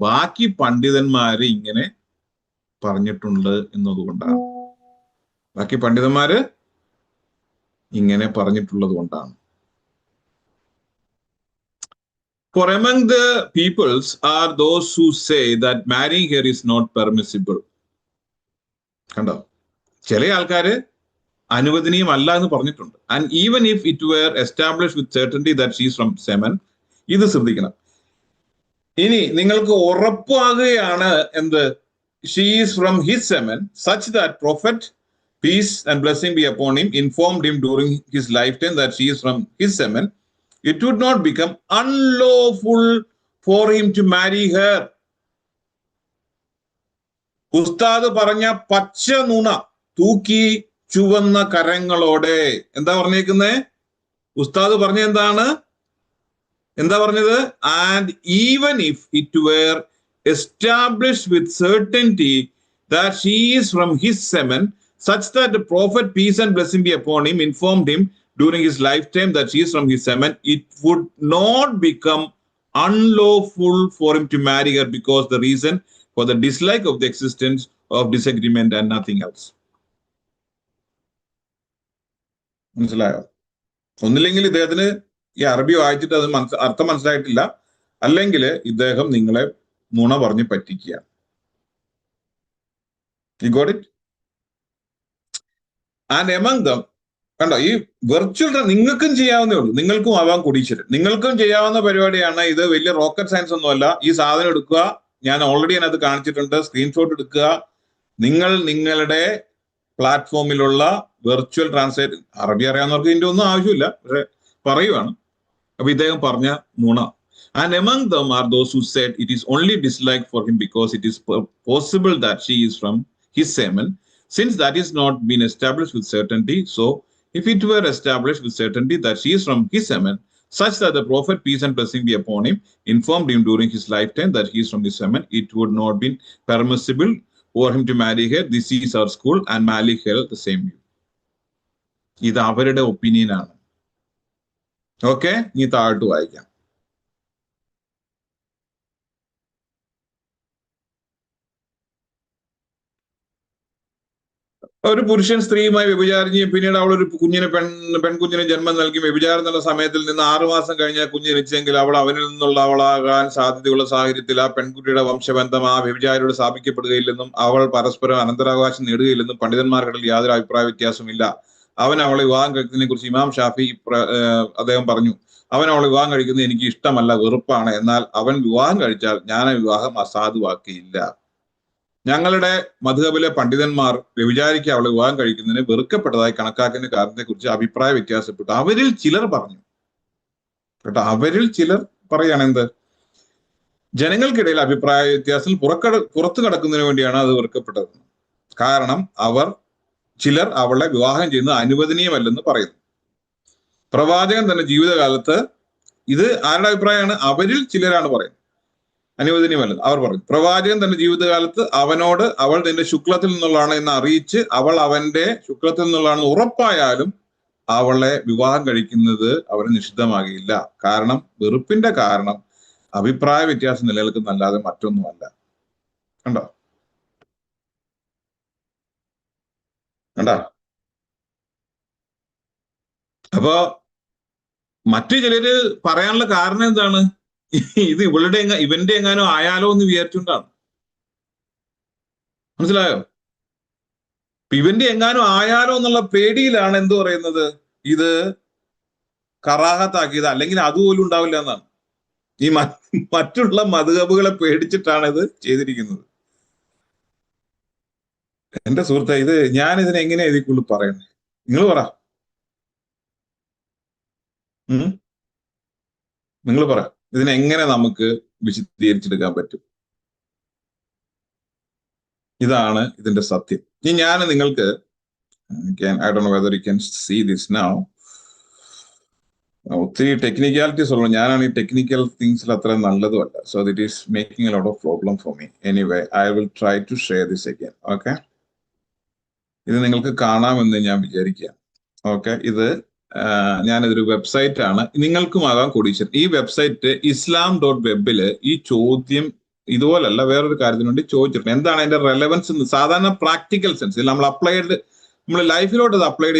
ബാക്കി പണ്ഡിതന്മാര് ഇങ്ങനെ പറഞ്ഞിട്ടുണ്ട് എന്നതുകൊണ്ടാണ്. ബാക്കി പണ്ഡിതന്മാര് ഇങ്ങനെ പറഞ്ഞിട്ടുള്ളത് കൊണ്ടാണ്. For among the peoples are those who say that marrying her is not permissible. കണ്ടോ, ചില ആൾക്കാര് അനുവദനീയമല്ല എന്ന് പറഞ്ഞിട്ടുണ്ട്. And even if it were established with certainty that she is from semen, ഇത് ശ്രദ്ധിക്കണം. ഇനി നിങ്ങൾക്ക് ഉറപ്പാകുകയാണ് എന്ത്, she is from his semen, such that prophet, peace and blessing be upon him, informed him during his lifetime that she is from his semen, it would not become unlawful for him to marry her. ഉസ്താദ് പറഞ്ഞ പച്ച നുണ തൂക്കി ചുവന്ന കരങ്ങളോടെ. എന്താ പറഞ്ഞേക്കുന്നേ? ഉസ്താദ് പറഞ്ഞ എന്താണ്? എന്താ പറഞ്ഞത്? And even if it were established with certainty that she is from his semen, such that the prophet, peace and blessing be upon him, informed him during his lifetime that she is from his semen, it would not become unlawful for him to marry her, because the reason for the dislike of the existence of disagreement and nothing else. മനസ്സിലായോ? ഒന്നില്ലെങ്കിൽ ഇദ്ദേഹത്തിന് ഈ അറബി വായിച്ചിട്ട് അത് അർത്ഥം മനസ്സിലായിട്ടില്ല, അല്ലെങ്കിൽ ഇദ്ദേഹം നിങ്ങളെ നുണ പറഞ്ഞ് പറ്റിക്കുക. You got it? And among them, കണ്ടോ, ഈ വെർച്വൽ നിങ്ങൾക്കും ചെയ്യാവുന്നേ ഉള്ളൂ, നിങ്ങൾക്കും ആവാൻ കുടീശ്വരൻ, നിങ്ങൾക്കും ചെയ്യാവുന്ന പരിപാടിയാണ് ഇത്. വലിയ റോക്കറ്റ് സയൻസ് ഒന്നുമല്ല. ഈ സാധനം എടുക്കുക, ഞാൻ ഓൾറെഡി അതിനകത്ത് കാണിച്ചിട്ടുണ്ട്, സ്ക്രീൻഷോട്ട് എടുക്കുക, നിങ്ങൾ നിങ്ങളുടെ പ്ലാറ്റ്ഫോമിലുള്ള വെർച്വൽ ട്രാൻസ്ലേറ്റ്, അറബി അറിയാവുന്നവർക്ക് ഇതിന്റെ ഒന്നും ആവശ്യമില്ല, പക്ഷെ പറയുവാണ്. അപ്പൊ ഇദ്ദേഹം പറഞ്ഞ നുണ. And among them are those who said it is only disliked for him because it is possible that she is from his semen, since that is not been established with certainty. So if it were established with certainty that she is from his semen, such that the prophet, peace and blessing be upon him, informed him during his lifetime that he is from his semen, it would not be permissible for him to marry her. This is our school, and Malik held the same view. ഇത് അവരുടെ opinion ആണ്. Okay, നീ താഴോട്ട് വായിക്കാം. ഒരു പുരുഷൻ സ്ത്രീയുമായി വ്യഭിചാരം ചെയ്യും, പിന്നീട് അവൾ ഒരു പെൺകുഞ്ഞിന് ജന്മം നൽകി. വ്യഭിചാരം എന്നുള്ള സമയത്തിൽ നിന്ന് 6 മാസം കഴിഞ്ഞ കുഞ്ഞ് ജനിച്ചെങ്കിൽ അവൾ അവനിൽ നിന്നുള്ള അവളാകാൻ സാധ്യതയുള്ള സാഹചര്യത്തിൽ ആ പെൺകുട്ടിയുടെ വംശബന്ധം ആ വ്യഭിചാരിയോട് സ്ഥാപിക്കപ്പെടുകയില്ലെന്നും അവൾ പരസ്പരം അനന്തരാവകാശം നേടുകയില്ലെന്നും പണ്ഡിതന്മാർക്കിടയിൽ യാതൊരു അഭിപ്രായ വ്യത്യാസമില്ല. അവൻ അവളെ വിവാഹം കഴിക്കുന്നതിനെ കുറിച്ച് ഇമാം ഷാഫി അദ്ദേഹം പറഞ്ഞു, അവൻ അവളെ വിവാഹം കഴിക്കുന്നത് എനിക്ക് ഇഷ്ടമല്ല, വെറുപ്പാണ്. എന്നാൽ അവൻ വിവാഹം കഴിച്ചാൽ ഞാൻ ആ വിവാഹം അസാധുവാക്കിയില്ല. ഞങ്ങളുടെ മദ്ഹബിലെ പണ്ഡിതന്മാർ വ്യഭിചാരിക്ക് അവളെ വിവാഹം കഴിക്കുന്നതിന് വെറുക്കപ്പെട്ടതായി കണക്കാക്കുന്ന കാരണത്തെ കുറിച്ച് അഭിപ്രായ വ്യത്യാസപ്പെട്ടു. അവരിൽ ചിലർ പറഞ്ഞു കേട്ടോ, അവരിൽ ചിലർ പറയാണ് എന്ത്, ജനങ്ങൾക്കിടയിൽ അഭിപ്രായ വ്യത്യാസത്തിൽ പുറത്തു കടക്കുന്നതിന് വേണ്ടിയാണ് അത് വെറുക്കപ്പെട്ടത്. കാരണം ചിലർ അവളെ വിവാഹം ചെയ്യുന്നത് അനുവദനീയമല്ലെന്ന് പറയുന്നു. പ്രവാചകൻ തന്റെ ജീവിതകാലത്ത്, ഇത് ആരുടെ അഭിപ്രായമാണ്? അവരിൽ ചിലരാണ് പറയുന്നത് അനുവദനീയമല്ലെന്ന്. അവർ പറഞ്ഞു, പ്രവാചകൻ തന്റെ ജീവിതകാലത്ത് അവനോട് അവൾ നിന്റെ ശുക്ലത്തിൽ നിന്നുള്ളതാണ് എന്ന് അറിയിച്ച് അവൾ അവന്റെ ശുക്ലത്തിൽ നിന്നുള്ളതാണെന്ന് ഉറപ്പായാലും അവളെ വിവാഹം കഴിക്കുന്നത് അവന് നിഷിദ്ധമാകില്ല. കാരണം വെറുപ്പിന്റെ കാരണം അഭിപ്രായ വ്യത്യാസം നിലനിൽക്കുന്നല്ലാതെ മറ്റൊന്നുമല്ല. കണ്ടോ? അപ്പോ മറ്റു ചിലര് പറയാനുള്ള കാരണം എന്താണ്? ഇത് ഇവന്റെ എങ്ങാനോ ആയാലോ എന്ന് വിചാരിച്ചുകൊണ്ടാണ്. മനസ്സിലായോ? ഇവന്റെ എങ്ങാനോ ആയാലോ എന്നുള്ള പേടിയിലാണ് എന്ത് പറയുന്നത്, ഇത് കറാഹത്താക്കിയത്. അല്ലെങ്കിൽ അതുപോലും ഉണ്ടാവില്ല എന്നാണ്. ഈ മറ്റുള്ള മദ്ഹബുകളെ പേടിച്ചിട്ടാണ് ഇത് ചെയ്തിരിക്കുന്നത്. എന്റെ സുഹൃത്തെ, ഇത് ഞാൻ ഇതിനെ എങ്ങനെയാ ഇതിക്കുള്ളിൽ പറയണേ? നിങ്ങൾ പറ, നിങ്ങൾ പറ, ഇതിനെങ്ങനെ നമുക്ക് വിശദീകരിച്ചെടുക്കാൻ പറ്റും? ഇതാണ് ഇതിന്റെ സത്യം. ഇനി ഞാൻ നിങ്ങൾക്ക് I don't know whether you can see this now. ഒത്തിരി ടെക്നിക്കാലിറ്റീസ് ഉള്ളു. ഞാനാണ് ഈ ടെക്നിക്കൽ തിങ്സിൽ അത്ര നല്ലതുമല്ല. So it is making a lot of problem for me. Anyway, I will try to share this again. Okay, ഇത് നിങ്ങൾക്ക് കാണാമെന്ന് ഞാൻ വിചാരിക്കുക. ഓക്കെ, ഞാനിതൊരു വെബ്സൈറ്റ് ആണ്, നിങ്ങൾക്കുമാകാം കോടീശ്വരൻ. ഈ വെബ്സൈറ്റ് islam.web ഈ ചോദ്യം ഇതുപോലല്ല, വേറൊരു കാര്യത്തിന് വേണ്ടി ചോദിച്ചിട്ടുണ്ട്. എന്താണ് അതിന്റെ റെലവൻസ് എന്ന്. സാധാരണ പ്രാക്ടിക്കൽ സെൻസിൽ നമ്മൾ ലൈഫിലോട്ട് അത് അപ്ലൈ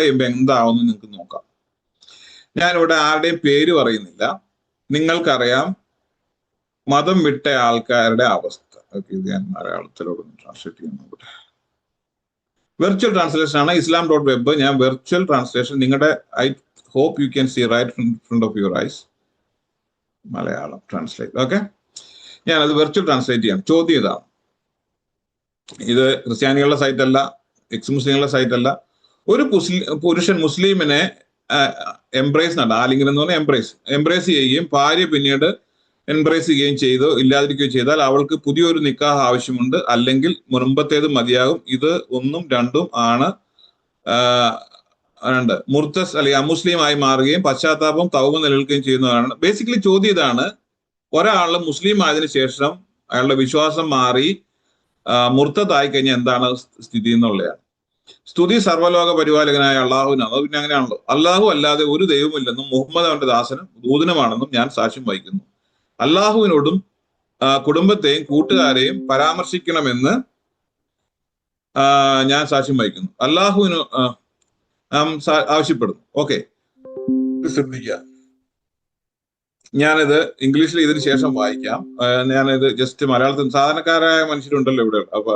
ചെയ്യുമ്പോൾ എന്താവുമെന്ന് നിങ്ങൾക്ക് നോക്കാം. ഞാനിവിടെ ആരുടെയും പേര് പറയുന്നില്ല. നിങ്ങൾക്കറിയാം മതം വിട്ട ആൾക്കാരുടെ അവസ്ഥ. ഓക്കെ, ഇത് ഞാൻ മലയാളത്തിലോട്ട് ട്രാൻസ്ലേറ്റ് ചെയ്യുന്നു. വെർച്വൽ ട്രാൻസ്ലേഷൻ ആണ് islam.web. ഞാൻ വെർച്വൽ ട്രാൻസ്ലേഷൻ നിങ്ങളുടെ I hope you can see right front of your eyes. Malayalam translate. Okay, ഞാനത് വെർച്വൽ ട്രാൻസ്ലേറ്റ് ചെയ്യാം. ചോദ്യം ഇതാണ്. ഇത് ക്രിസ്ത്യാനികളുടെ സൈറ്റ് അല്ല, എക്സ് മുസ്ലിങ്ങളുടെ സൈറ്റ് അല്ല. ഒരു പുരുഷൻ മുസ്ലിമിനെ എംബ്രേസ് ആലിംഗനം എന്ന് പറഞ്ഞാൽ എംബ്രേസ് ചെയ്യുകയും ഭാര്യ പിന്നീട് എംബ്രേസ് ചെയ്യുകയും ചെയ്തോ ഇല്ലാതിരിക്കുകയോ ചെയ്താൽ അവൾക്ക് പുതിയൊരു നിക്കാഹ് ആവശ്യമുണ്ട്, അല്ലെങ്കിൽ മുൻപത്തേത് മതിയാകും. ഇത് 1 ഉം 2 ഉം ആണ്. മുർത്തസ് അല്ലെങ്കിൽ അമുസ്ലിം ആയി മാറുകയും പശ്ചാത്താപം തൗബ നിലനിൽക്കുകയും ചെയ്യുന്നതാണ്. ബേസിക്കലി ചോദ്യം ഇതാണ്: ഒരാൾ മുസ്ലിം ആയതിനു ശേഷം അയാളുടെ വിശ്വാസം മാറി മുർത്തതായി കഴിഞ്ഞാൽ എന്താണ് സ്ഥിതി എന്നുള്ളതാണ്. സ്തുതി സർവ്വലോക പരിപാലകനായ അള്ളാഹുവിനാണ്. അത് പിന്നെ അങ്ങനെയാണല്ലോ. അള്ളാഹു അല്ലാതെ ഒരു ദൈവമില്ലെന്നും മുഹമ്മദ് അവന്റെ ദാസനും ദൂതനുമാണെന്നും ഞാൻ സാക്ഷ്യം വഹിക്കുന്നു. അള്ളാഹുവിനോടും കുടുംബത്തെയും കൂട്ടുകാരെയും പരാമർശിക്കണമെന്ന് ഞാൻ സാക്ഷ്യം വഹിക്കുന്നു. അള്ളാഹുവിന് ആവശ്യപ്പെടുന്നു. ഓക്കെ, ശ്രദ്ധിക്കുക. ഞാനിത് ഇംഗ്ലീഷിൽ ഇതിന് ശേഷം വായിക്കാം. ഞാനിത് ജസ്റ്റ് മലയാളത്തിൽ സാധാരണക്കാരായ മനുഷ്യരുണ്ടല്ലോ ഇവിടെ. അപ്പൊ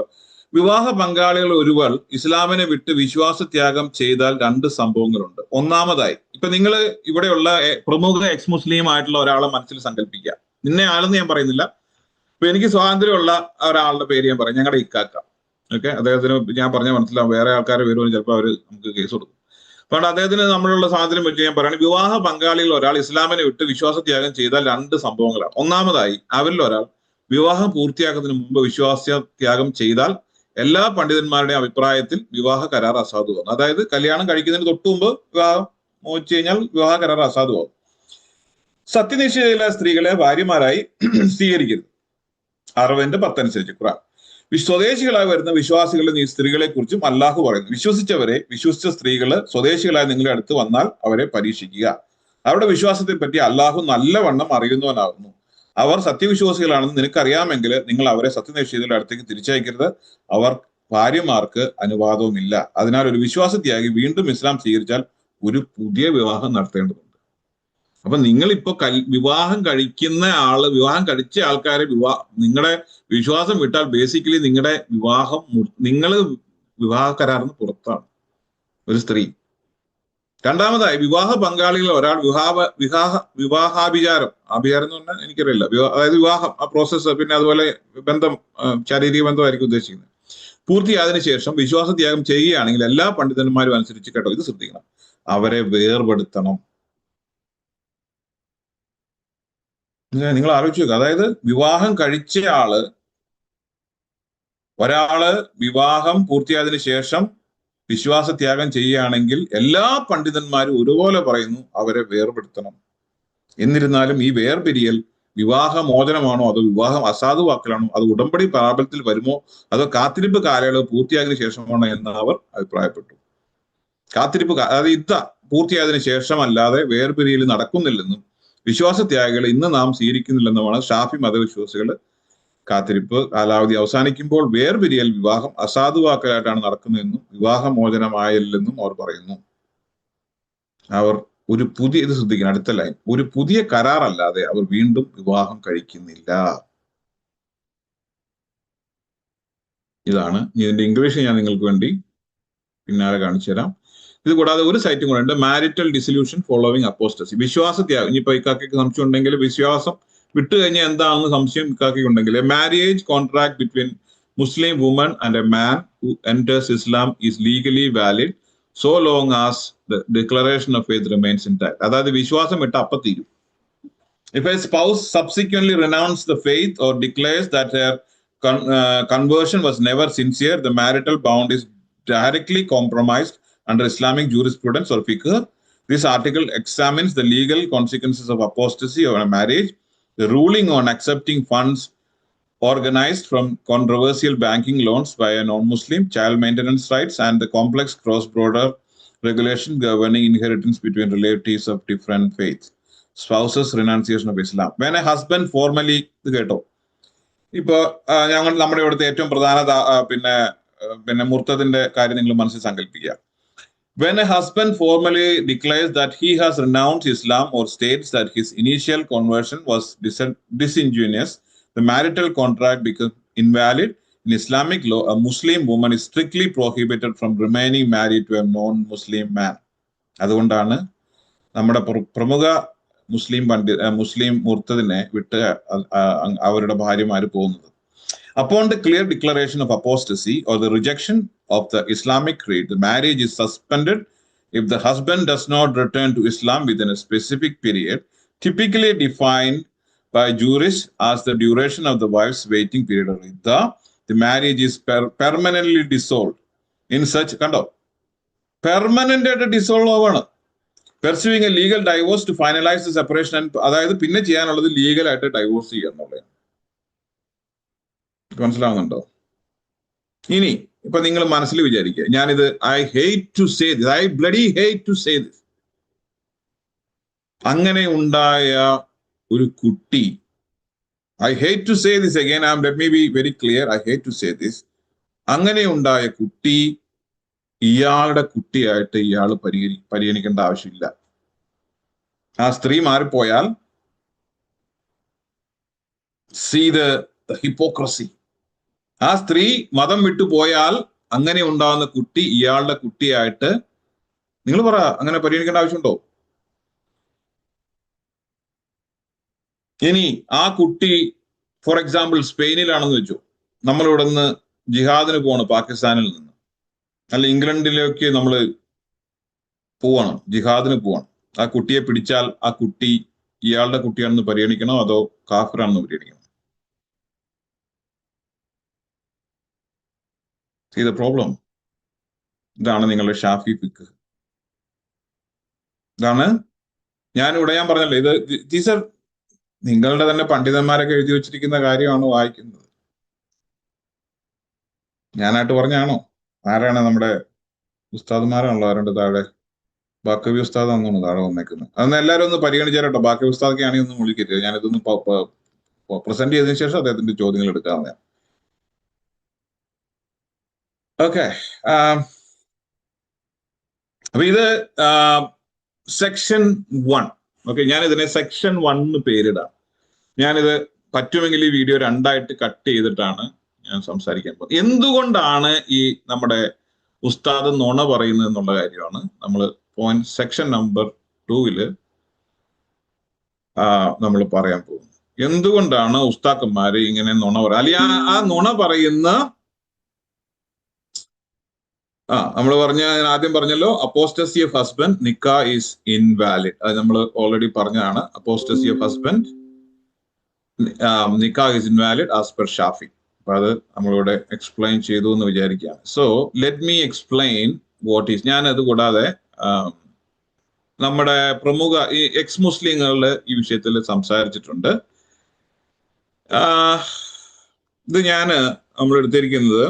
വിവാഹ പങ്കാളികൾ ഒരുവൾ ഇസ്ലാമിനെ വിട്ട് വിശ്വാസത്യാഗം ചെയ്താൽ 2 സംഭവങ്ങളുണ്ട്. ഒന്നാമതായി, ഇപ്പൊ നിങ്ങൾ ഇവിടെയുള്ള പ്രമുഖ എക്സ് മുസ്ലിം ആയിട്ടുള്ള ഒരാളെ മനസ്സിൽ സങ്കല്പിക്കുക. നിന്നെ ആളെന്ന് ഞാൻ പറയുന്നില്ല. ഇപ്പൊ എനിക്ക് സ്വാതന്ത്ര്യമുള്ള ഒരാളുടെ പേര് ഞാൻ പറയാം, ഞങ്ങളുടെ ഇക്കാക്ക. ഓക്കെ, അദ്ദേഹത്തിന് ഞാൻ പറഞ്ഞാൽ മനസ്സിലാവും. വേറെ ആൾക്കാരെ വരുവാനും ചിലപ്പോൾ അവർ നമുക്ക് കേസ് കൊടുക്കും. അതുകൊണ്ട് അദ്ദേഹത്തിന് നമ്മളുള്ള സ്വാതന്ത്ര്യം വെച്ച് ഞാൻ പറയുന്നത്, വിവാഹ പങ്കാളികൾ ഒരാൾ ഇസ്ലാമിനെ വിട്ട് വിശ്വാസത്യാഗം ചെയ്താൽ 2 സംഭവങ്ങളാണ്. ഒന്നാമതായി, അവരിൽ ഒരാൾ വിവാഹം പൂർത്തിയാക്കുന്നതിന് മുമ്പ് വിശ്വാസത്യാഗം ചെയ്താൽ എല്ലാ പണ്ഡിതന്മാരുടെയും അഭിപ്രായത്തിൽ വിവാഹ കരാർ അസാധുവാകും. അതായത് കല്യാണം കഴിക്കുന്നതിന് തൊട്ടു മുമ്പ് വിവാഹം മോചിച്ചു കഴിഞ്ഞാൽ വിവാഹ കരാർ അസാധുവാകും. സത്യനിഷ്ഠയിലെ സ്ത്രീകളെ ഭാര്യമാരായി സ്വീകരിക്കരുത്. 60:10 അനുസരിച്ച് ഖുർആൻ. സ്വദേശികളായി വരുന്ന വിശ്വാസികളുടെ ഈ സ്ത്രീകളെ കുറിച്ചും അല്ലാഹു പറയുന്നു: വിശ്വസിച്ച സ്ത്രീകള് സ്വദേശികളായി നിങ്ങളുടെ അടുത്ത് വന്നാൽ അവരെ പരീക്ഷിക്കുക. അവരുടെ വിശ്വാസത്തെ പറ്റി അല്ലാഹു നല്ലവണ്ണം അറിയുന്നവനാകുന്നു. അവർ സത്യവിശ്വാസികളാണെന്ന് നിനക്കറിയാമെങ്കിൽ നിങ്ങൾ അവരെ സത്യനിഷേധികളുടെ അടുത്തേക്ക് തിരിച്ചയക്കരുത്. അവർ ഭാര്യമാർക്ക് അനുവാദവുമില്ല. അതിനാൽ ഒരു വിശ്വാസത്യാഗി വീണ്ടും ഇസ്ലാം സ്വീകരിച്ചാൽ ഒരു പുതിയ വിവാഹം നടത്തേണ്ടതുണ്ട്. അപ്പൊ നിങ്ങളിപ്പോ വിവാഹം കഴിച്ച ആൾക്കാരെ നിങ്ങളുടെ വിശ്വാസം വിട്ടാൽ ബേസിക്കലി നിങ്ങളുടെ നിങ്ങൾ വിവാഹ കരാറിന് പുറത്താണ് ഒരു സ്ത്രീ. രണ്ടാമതായി, വിവാഹ പങ്കാളികൾ ഒരാൾ വിവാഹാഭിചാരം എന്ന് പറഞ്ഞാൽ എനിക്കറിയില്ല, അതായത് വിവാഹം ആ പ്രോസസ്സ്, പിന്നെ അതുപോലെ ബന്ധം, ശാരീരിക ബന്ധമായിരിക്കും ഉദ്ദേശിക്കുന്നത്, പൂർത്തിയായതിനു ശേഷം വിശ്വാസത്യാഗം ചെയ്യുകയാണെങ്കിൽ എല്ലാ പണ്ഡിതന്മാരും അനുസരിച്ച്, കേട്ടോ ഇത് ശ്രദ്ധിക്കണം, അവരെ വേർപെടുത്തണം. നിങ്ങൾ ആലോചിച്ച് നോക്കുക. അതായത് വിവാഹം കഴിച്ച ഒരാള് വിവാഹം പൂർത്തിയായതിനു ശേഷം വിശ്വാസത്യാഗം ചെയ്യുകയാണെങ്കിൽ എല്ലാ പണ്ഡിതന്മാരും ഒരുപോലെ പറയുന്നു അവരെ വേർപെടുത്തണം. എന്നിരുന്നാലും ഈ വേർപിരിയൽ വിവാഹമോചനമാണോ അതോ വിവാഹം അസാധുവാക്കലാണോ, അത് ഉടമ്പടി പ്രാബല്യത്തിൽ വരുമോ അതോ കാത്തിരിപ്പ് കാലയളവ് പൂർത്തിയായതിനു ശേഷമാണോ എന്ന് അവർ അഭിപ്രായപ്പെട്ടു. അതായത് പൂർത്തിയായതിനു ശേഷം അല്ലാതെ വേർപിരിയൽ നടക്കുന്നില്ലെന്നും വിശ്വാസത്യാഗികൾ ഇന്ന് നാം സ്വീകരിക്കുന്നില്ലെന്നുമാണ് ഷാഫി മതവിശ്വാസികൾ കാത്തിരിപ്പ് കാലാവധി അവസാനിക്കുമ്പോൾ വേർപിരിയൽ വിവാഹം അസാധുവാക്കലായിട്ടാണ് നടക്കുന്നതെന്നും വിവാഹമോചനമായില്ലെന്നും അവർ പറയുന്നു. അവർ ഇത് ശ്രദ്ധിക്കണം, അടുത്ത ലൈൻ, ഒരു പുതിയ കരാർ അല്ലാതെ അവർ വീണ്ടും വിവാഹം കഴിക്കുന്നില്ല. ഇതാണ് ഇതിന്റെ ഇംഗ്ലീഷ് ഞാൻ നിങ്ങൾക്ക് വേണ്ടി പിന്നാലെ കാണിച്ചു തരാം. ഇത് കൂടാതെ ഒരു സൈറ്റും കൂടെ ഉണ്ട്, മാരിറ്റൽ ഡിസൊല്യൂഷൻ ഫോളോവിങ് അപ്പോസ്റ്റസി. വിശ്വാസത്യാഗം, ഇനിയിപ്പോ ഇക്കാക്കയ്ക്ക് സംശയം ഉണ്ടെങ്കിൽ, വിശ്വാസം വിട്ടു കഴിഞ്ഞാൽ എന്താണെന്ന് സംശയം ഇക്കാക്കയ്ക്ക് ഉണ്ടെങ്കിൽ, A marriage contract between Muslim woman and a man who enters Islam is legally valid so long as the declaration of faith remains intact. അതായത് വിശ്വാസം വിട്ട് അപ്പം തീരും. If A spouse subsequently renounces the faith or declares that her conversion was never sincere, the marital bond is directly compromised under Islamic jurisprudence or fiqh. This article examines the legal consequences of apostasy or a marriage, the ruling on accepting funds organized from controversial banking loans by a non-Muslim, child maintenance rights, and the complex cross-border regulation governing inheritance between relatives of different faiths. Spouses renunciation of Islam. When a husband formally, ഇത് കേട്ടോ, ഇപ്പൊ നമ്മുടെ ഇവിടുത്തെ ഏറ്റവും പ്രധാന പിന്നെ മുർത്തതിന്റെ കാര്യം നിങ്ങൾ മനസ്സിൽ സങ്കല്പിക്കുക. When a husband formally declares that he has renounced Islam or states that his initial conversion was disingenuous, the marital contract becomes invalid. In Islamic law, a Muslim woman is strictly prohibited from remaining married to a non-Muslim man. അതുകൊണ്ടാണ് നമ്മുടെ പ്രമുഖ മുസ്ലിം മുർത്തതിനെ വിട്ട് അവരുടെ ഭാര്യമാര് പോകുന്നത്. Upon the clear declaration of apostasy or the rejection of the Islamic creed, the marriage is suspended if the husband does not return to Islam within a specific period, typically defined by jurists as the duration of the wife's waiting period of idda. The marriage is permanently dissolved in such kando permanent ആയിട്ട് dissolve ആവാണ്. Pursuing a legal divorce to finalize the separation and അതായത് പിന്നെ ചെയ്യാനുള്ളത് ലീഗലായിട്ട് divorce ചെയ്യുക എന്നുള്ളതാണ്. മനസ്സിലാവുന്നുണ്ടോ? ഇനി ഇപ്പൊ നിങ്ങൾ മനസ്സിൽ വിചാരിക്കുക, ഞാനിത് I hate to say this, I bloody hate to say this, അങ്ങനെ ഉണ്ടായ ഒരു കുട്ടി, I hate to say this again, let me be very clear, I hate to say this, അങ്ങനെ ഉണ്ടായ കുട്ടി ഇയാളുടെ കുട്ടിയായിട്ട് ഇയാൾ പരിഗണിക്കേണ്ട ആവശ്യമില്ല. ആ സ്ത്രീ മാറിപ്പോയാൽ സീ ദ ഹിപ്പോക്രസി, ആ സ്ത്രീ മതം വിട്ടുപോയാൽ അങ്ങനെ ഉണ്ടാകുന്ന കുട്ടി ഇയാളുടെ കുട്ടിയായിട്ട് നിങ്ങൾ പറ, അങ്ങനെ പരിഗണിക്കേണ്ട ആവശ്യമുണ്ടോ? ഇനി ആ കുട്ടി ഫോർ എക്സാമ്പിൾ സ്പെയിനിലാണെന്ന് വെച്ചു, നമ്മളിവിടെ നിന്ന് ജിഹാദിന് പോവാണ് പാകിസ്ഥാനിൽ നിന്ന്, അല്ല ഇംഗ്ലണ്ടിലേക്ക് നമ്മൾ പോവാണ്, ജിഹാദിന് പോവാണ്. ആ കുട്ടിയെ പിടിച്ചാൽ ആ കുട്ടി ഇയാളുടെ കുട്ടിയാണെന്ന് പരിഗണിക്കണോ അതോ കാഫിറാണെന്ന് പരിഗണിക്കണോ? See the problem. ഇതാണ് നിങ്ങളുടെ ഷാഫി ഫിഖ്. ഇതാണ് ഞാനിവിടെ ഞാൻ പറഞ്ഞല്ലോ, ഇത് ടീച്ചർ നിങ്ങളുടെ തന്നെ പണ്ഡിതന്മാരൊക്കെ എഴുതി വെച്ചിരിക്കുന്ന കാര്യമാണ് വായിക്കുന്നത്. ഞാനായിട്ട് പറഞ്ഞാണോ? ആരാണ് നമ്മുടെ ഉസ്താദ്മാരാണല്ലോ, ആരുണ്ട് താഴെ? ബാക്കവി ഉസ്താദ് ആണെന്നാണ് താഴെ വന്നേക്കുന്നത്. അതൊന്ന് എല്ലാവരും ഒന്ന് പരിഗണിച്ചാൽ കേട്ടോ. ബാക്കവി ഉസ്താദൊക്കെ ആണെങ്കിൽ ഒന്നും വിളിക്കരുത്. ഞാനിതൊന്ന് പ്രസന്റ് ചെയ്തതിനു ശേഷം അദ്ദേഹത്തിന്റെ ചോദ്യങ്ങൾ എടുക്കാവുന്നതാണ്. ഓക്കെ, അപ്പൊ ഇത് സെക്ഷൻ 1. ഓക്കെ, ഞാൻ ഇതിനെ സെക്ഷൻ 1 പേരിടാം. ഞാനിത് പറ്റുമെങ്കിൽ ഈ വീഡിയോ 2ആയിട്ട് കട്ട് ചെയ്തിട്ടാണ് ഞാൻ സംസാരിക്കാൻ പോകുന്നത്. എന്തുകൊണ്ടാണ് ഈ നമ്മുടെ ഉസ്താദ് നുണ പറയുന്നത് എന്നുള്ള കാര്യമാണ് നമ്മൾ പോയിന്റ് സെക്ഷൻ നമ്പർ 2 നമ്മൾ പറയാൻ പോകുന്നത്. എന്തുകൊണ്ടാണ് ഉസ്താക്കന്മാര് ഇങ്ങനെ നുണ പറയുക, അല്ലെങ്കിൽ ആ നുണ പറയുന്ന നമ്മൾ ആദ്യം പറഞ്ഞല്ലോ, അപ്പോസ്റ്റസി ഓഫ് ഹസ്ബൻഡ് നിക്കാ ഈസ് ഇൻവാലിഡ്. അത് നമ്മൾ ഓൾറെഡി പറഞ്ഞതാണ്. അപ്പോസ്റ്റസി ഓഫ് ഹസ്ബൻഡ് നിക്കാ is invalid as per Shafi. അപ്പൊ അത് നമ്മളിവിടെ എക്സ്പ്ലെയിൻ ചെയ്തു എന്ന് വിചാരിക്കുകയാണ്. So let me explain what is. ഞാനത് കൂടാതെ നമ്മുടെ പ്രമുഖ ഈ എക്സ് മുസ്ലിങ്ങളിൽ ഈ വിഷയത്തിൽ സംസാരിച്ചിട്ടുണ്ട്. ഇത് നമ്മൾ എടുത്തിരിക്കുന്നത്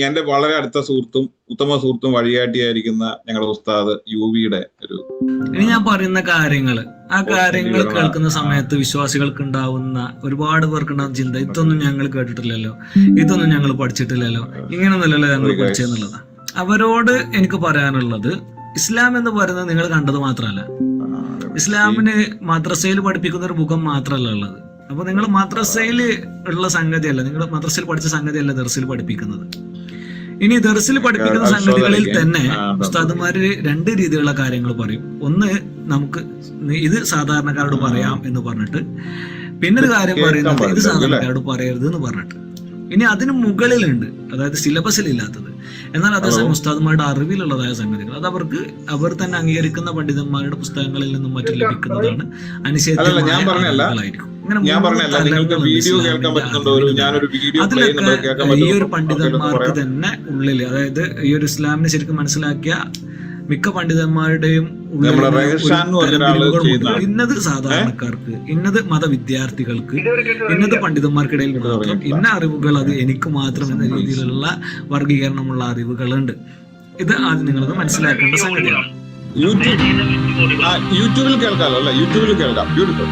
എന്റെ വളരെ അടുത്ത സുഹൃത്തും ഉത്തമ സുഹൃത്തും വഴികാട്ടിയായിരിക്കുന്ന ഞങ്ങളുടെ ഉസ്താദ് യുവിയുടെ ഒരു. ഇനി ഞാൻ പറയുന്ന കാര്യങ്ങൾ, ആ കാര്യങ്ങൾ കേൾക്കുന്ന സമയത്ത് വിശ്വാസികൾക്ക് ഉണ്ടാവുന്ന, ഒരുപാട് പേർക്ക് ഉണ്ടാവുന്ന ചിന്ത, ഇതൊന്നും ഞങ്ങൾ കേട്ടിട്ടില്ലല്ലോ, ഇതൊന്നും ഞങ്ങൾ പഠിച്ചിട്ടില്ലല്ലോ, ഇങ്ങനെയൊന്നുമല്ലല്ലോ ഞങ്ങൾ പഠിച്ചെന്നുള്ളതാണ്. അവരോട് എനിക്ക് പറയാനുള്ളത്, ഇസ്ലാം എന്ന് പറയുന്നത് നിങ്ങൾ കണ്ടത് മാത്രമല്ല, ഇസ്ലാമിന് മദ്രസയിൽ പഠിപ്പിക്കുന്ന ഒരു മുഖം മാത്രമല്ല ഉള്ളത്. അപ്പൊ നിങ്ങൾ മദ്രസയിൽ ഉള്ള സംഗതിയല്ല, നിങ്ങൾ മദ്രസയിൽ പഠിച്ച സംഗതിയല്ല ദർസിൽ പഠിപ്പിക്കുന്നത്. ഇനി ദർസിൽ പഠിപ്പിക്കുന്ന സംഗതികളിൽ തന്നെ ഉസ്താദുമാര് 2 രീതിയിലുള്ള കാര്യങ്ങൾ പറയും. ഒന്ന്, നമുക്ക് ഇത് സാധാരണക്കാരോട് പറയാം എന്ന് പറഞ്ഞിട്ട്, പിന്നൊരു കാര്യം പറയുന്നത് ഇത് സാധാരണക്കാരോട് പറയരുത് എന്ന് പറഞ്ഞിട്ട്. ഇനി അതിന് മുകളിലുണ്ട്, അതായത് സിലബസിൽ ഇല്ലാത്തത്, എന്നാൽ അതേസമയം ഉസ്താദുമാരുടെ അറിവിലുള്ളതായ സംഗതികൾ, അത് അവർ തന്നെ അംഗീകരിക്കുന്ന പണ്ഡിതന്മാരുടെ പുസ്തകങ്ങളിൽ നിന്നും മറ്റും ലഭിക്കുന്നതാണ്. അനുശേഷിക്കും ഈ ഒരു പണ്ഡിതന്മാർക്ക് തന്നെ ഉള്ളിൽ, അതായത് ഈ ഒരു ഇസ്ലാമിനെ ശരിക്കും മനസ്സിലാക്കിയ മിക്ക പണ്ഡിതന്മാരുടെയും ഇന്നത് സാധാരണക്കാർക്ക്, ഇന്നത് മതവിദ്യാർത്ഥികൾക്ക്, ഇന്നത് പണ്ഡിതന്മാർക്കിടയിൽ മാത്രം, ഇന്ന അറിവുകൾ അത് എനിക്ക് മാത്രം എന്ന രീതിയിലുള്ള വർഗീകരണമുള്ള അറിവുകളുണ്ട്. ഇത് ആദ്യം നിങ്ങളത് മനസ്സിലാക്കേണ്ട സംഗതിയാണ്. യൂട്യൂബിൽ കേൾക്കാമല്ലോ അല്ലെ? യൂട്യൂബിൽ കേൾക്കാം. ബ്യൂട്ടിഫുൾ.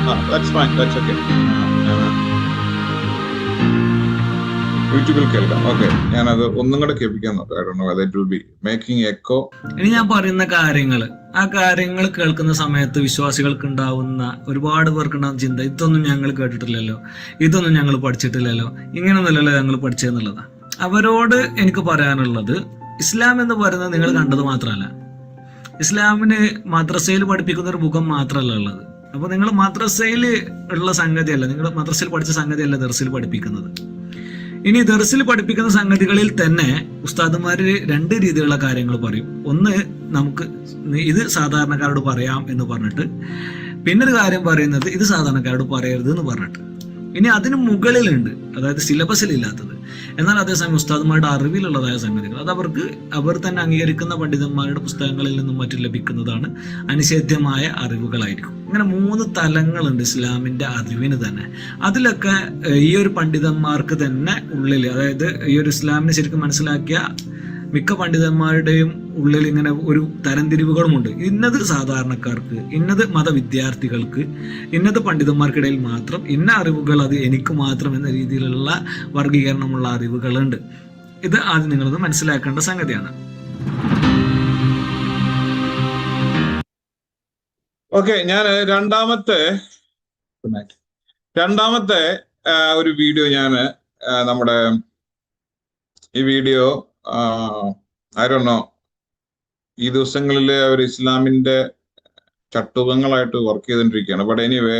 യൂട്യൂബിൽ കേൾക്കാം. ഓക്കെ, ഞാനത് ഒന്നും കൂടെ കേൾപ്പിക്കാൻ നോക്കാം. ഇനി ഞാൻ പറയുന്ന കാര്യങ്ങൾ, ആ കാര്യങ്ങൾ കേൾക്കുന്ന സമയത്ത് വിശ്വാസികൾക്ക് ഉണ്ടാവുന്ന, ഒരുപാട് പേർക്ക് ഉണ്ടാവുന്ന ചിന്ത, ഇതൊന്നും ഞങ്ങൾ കേട്ടിട്ടില്ലല്ലോ, ഇതൊന്നും ഞങ്ങൾ പഠിച്ചിട്ടില്ലല്ലോ, ഇങ്ങനെയൊന്നുമല്ലല്ലോ ഞങ്ങൾ പഠിച്ചതെന്നുള്ളതാണ്. അവരോട് എനിക്ക് പറയാനുള്ളത്, ഇസ്ലാം എന്ന് പറയുന്നത് നിങ്ങൾ കണ്ടത് മാത്രമല്ല, ഇസ്ലാമിന് മദ്രസയിൽ പഠിപ്പിക്കുന്ന ഒരു മുഖം മാത്രമല്ല ഉള്ളത്. അപ്പൊ നിങ്ങൾ മദ്രസയിൽ ഉള്ള സംഗതിയല്ല, നിങ്ങൾ മദ്രസയിൽ പഠിച്ച സംഗതിയല്ല ദർസിൽ പഠിപ്പിക്കുന്നത്. ഇനി ദർസിൽ പഠിപ്പിക്കുന്ന സംഗതികളിൽ തന്നെ ഉസ്താദുമാര് 2 രീതിയിലുള്ള കാര്യങ്ങൾ പറയും. ഒന്ന്, നമുക്ക് ഇത് സാധാരണക്കാരോട് പറയാം എന്ന് പറഞ്ഞിട്ട്, പിന്നെ ഒരു കാര്യം പറയുന്നത് ഇത് സാധാരണക്കാരോട് പറയരുത് എന്ന് പറഞ്ഞിട്ട്. ഇനി അതിന് മുകളിലുണ്ട്, അതായത് സിലബസിൽ ഇല്ലാത്തത്, എന്നാൽ അതേസമയം ഉസ്താദുമാരുടെ അറിവിലുള്ളതായ സംഗതികൾ, അത് അവർ തന്നെ അംഗീകരിക്കുന്ന പണ്ഡിതന്മാരുടെ പുസ്തകങ്ങളിൽ നിന്നും മറ്റും ലഭിക്കുന്നതാണ്, അനിഷേധ്യമായ അറിവുകളായിരിക്കും. ഇങ്ങനെ 3 തലങ്ങളുണ്ട് ഇസ്ലാമിന്റെ അറിവിന് തന്നെ. അതിലൊക്കെ ഈ ഒരു പണ്ഡിതന്മാർക്ക് തന്നെ ഉള്ളിൽ, അതായത് ഈ ഒരു ഇസ്ലാമിനെ ശരിക്കും മനസ്സിലാക്കിയ മിക്ക പണ്ഡിതന്മാരുടെയും ഉള്ളിൽ ഇങ്ങനെ ഒരു തരംതിരിവുകളുമുണ്ട്. ഇന്നത് സാധാരണക്കാർക്ക്, ഇന്നത് മതവിദ്യാർത്ഥികൾക്ക്, ഇന്നത് പണ്ഡിതന്മാർക്കിടയിൽ മാത്രം, ഇന്ന അറിവുകൾ അത് എനിക്ക് മാത്രം എന്ന രീതിയിലുള്ള വർഗീകരണമുള്ള അറിവുകളുണ്ട്. ഇത് ആദ്യം നിങ്ങളൊന്ന് മനസ്സിലാക്കേണ്ട സംഗതിയാണ്. ഓക്കെ, ഞാൻ രണ്ടാമത്തെ ഒരു വീഡിയോ നമ്മുടെ ഈ വീഡിയോ I don't know, ഈ ദിവസങ്ങളിൽ അവർ ഇസ്ലാമിന്റെ ചട്ടുകങ്ങളായിട്ട് വർക്ക് ചെയ്തുകൊണ്ടിരിക്കുകയാണ്. But anyway,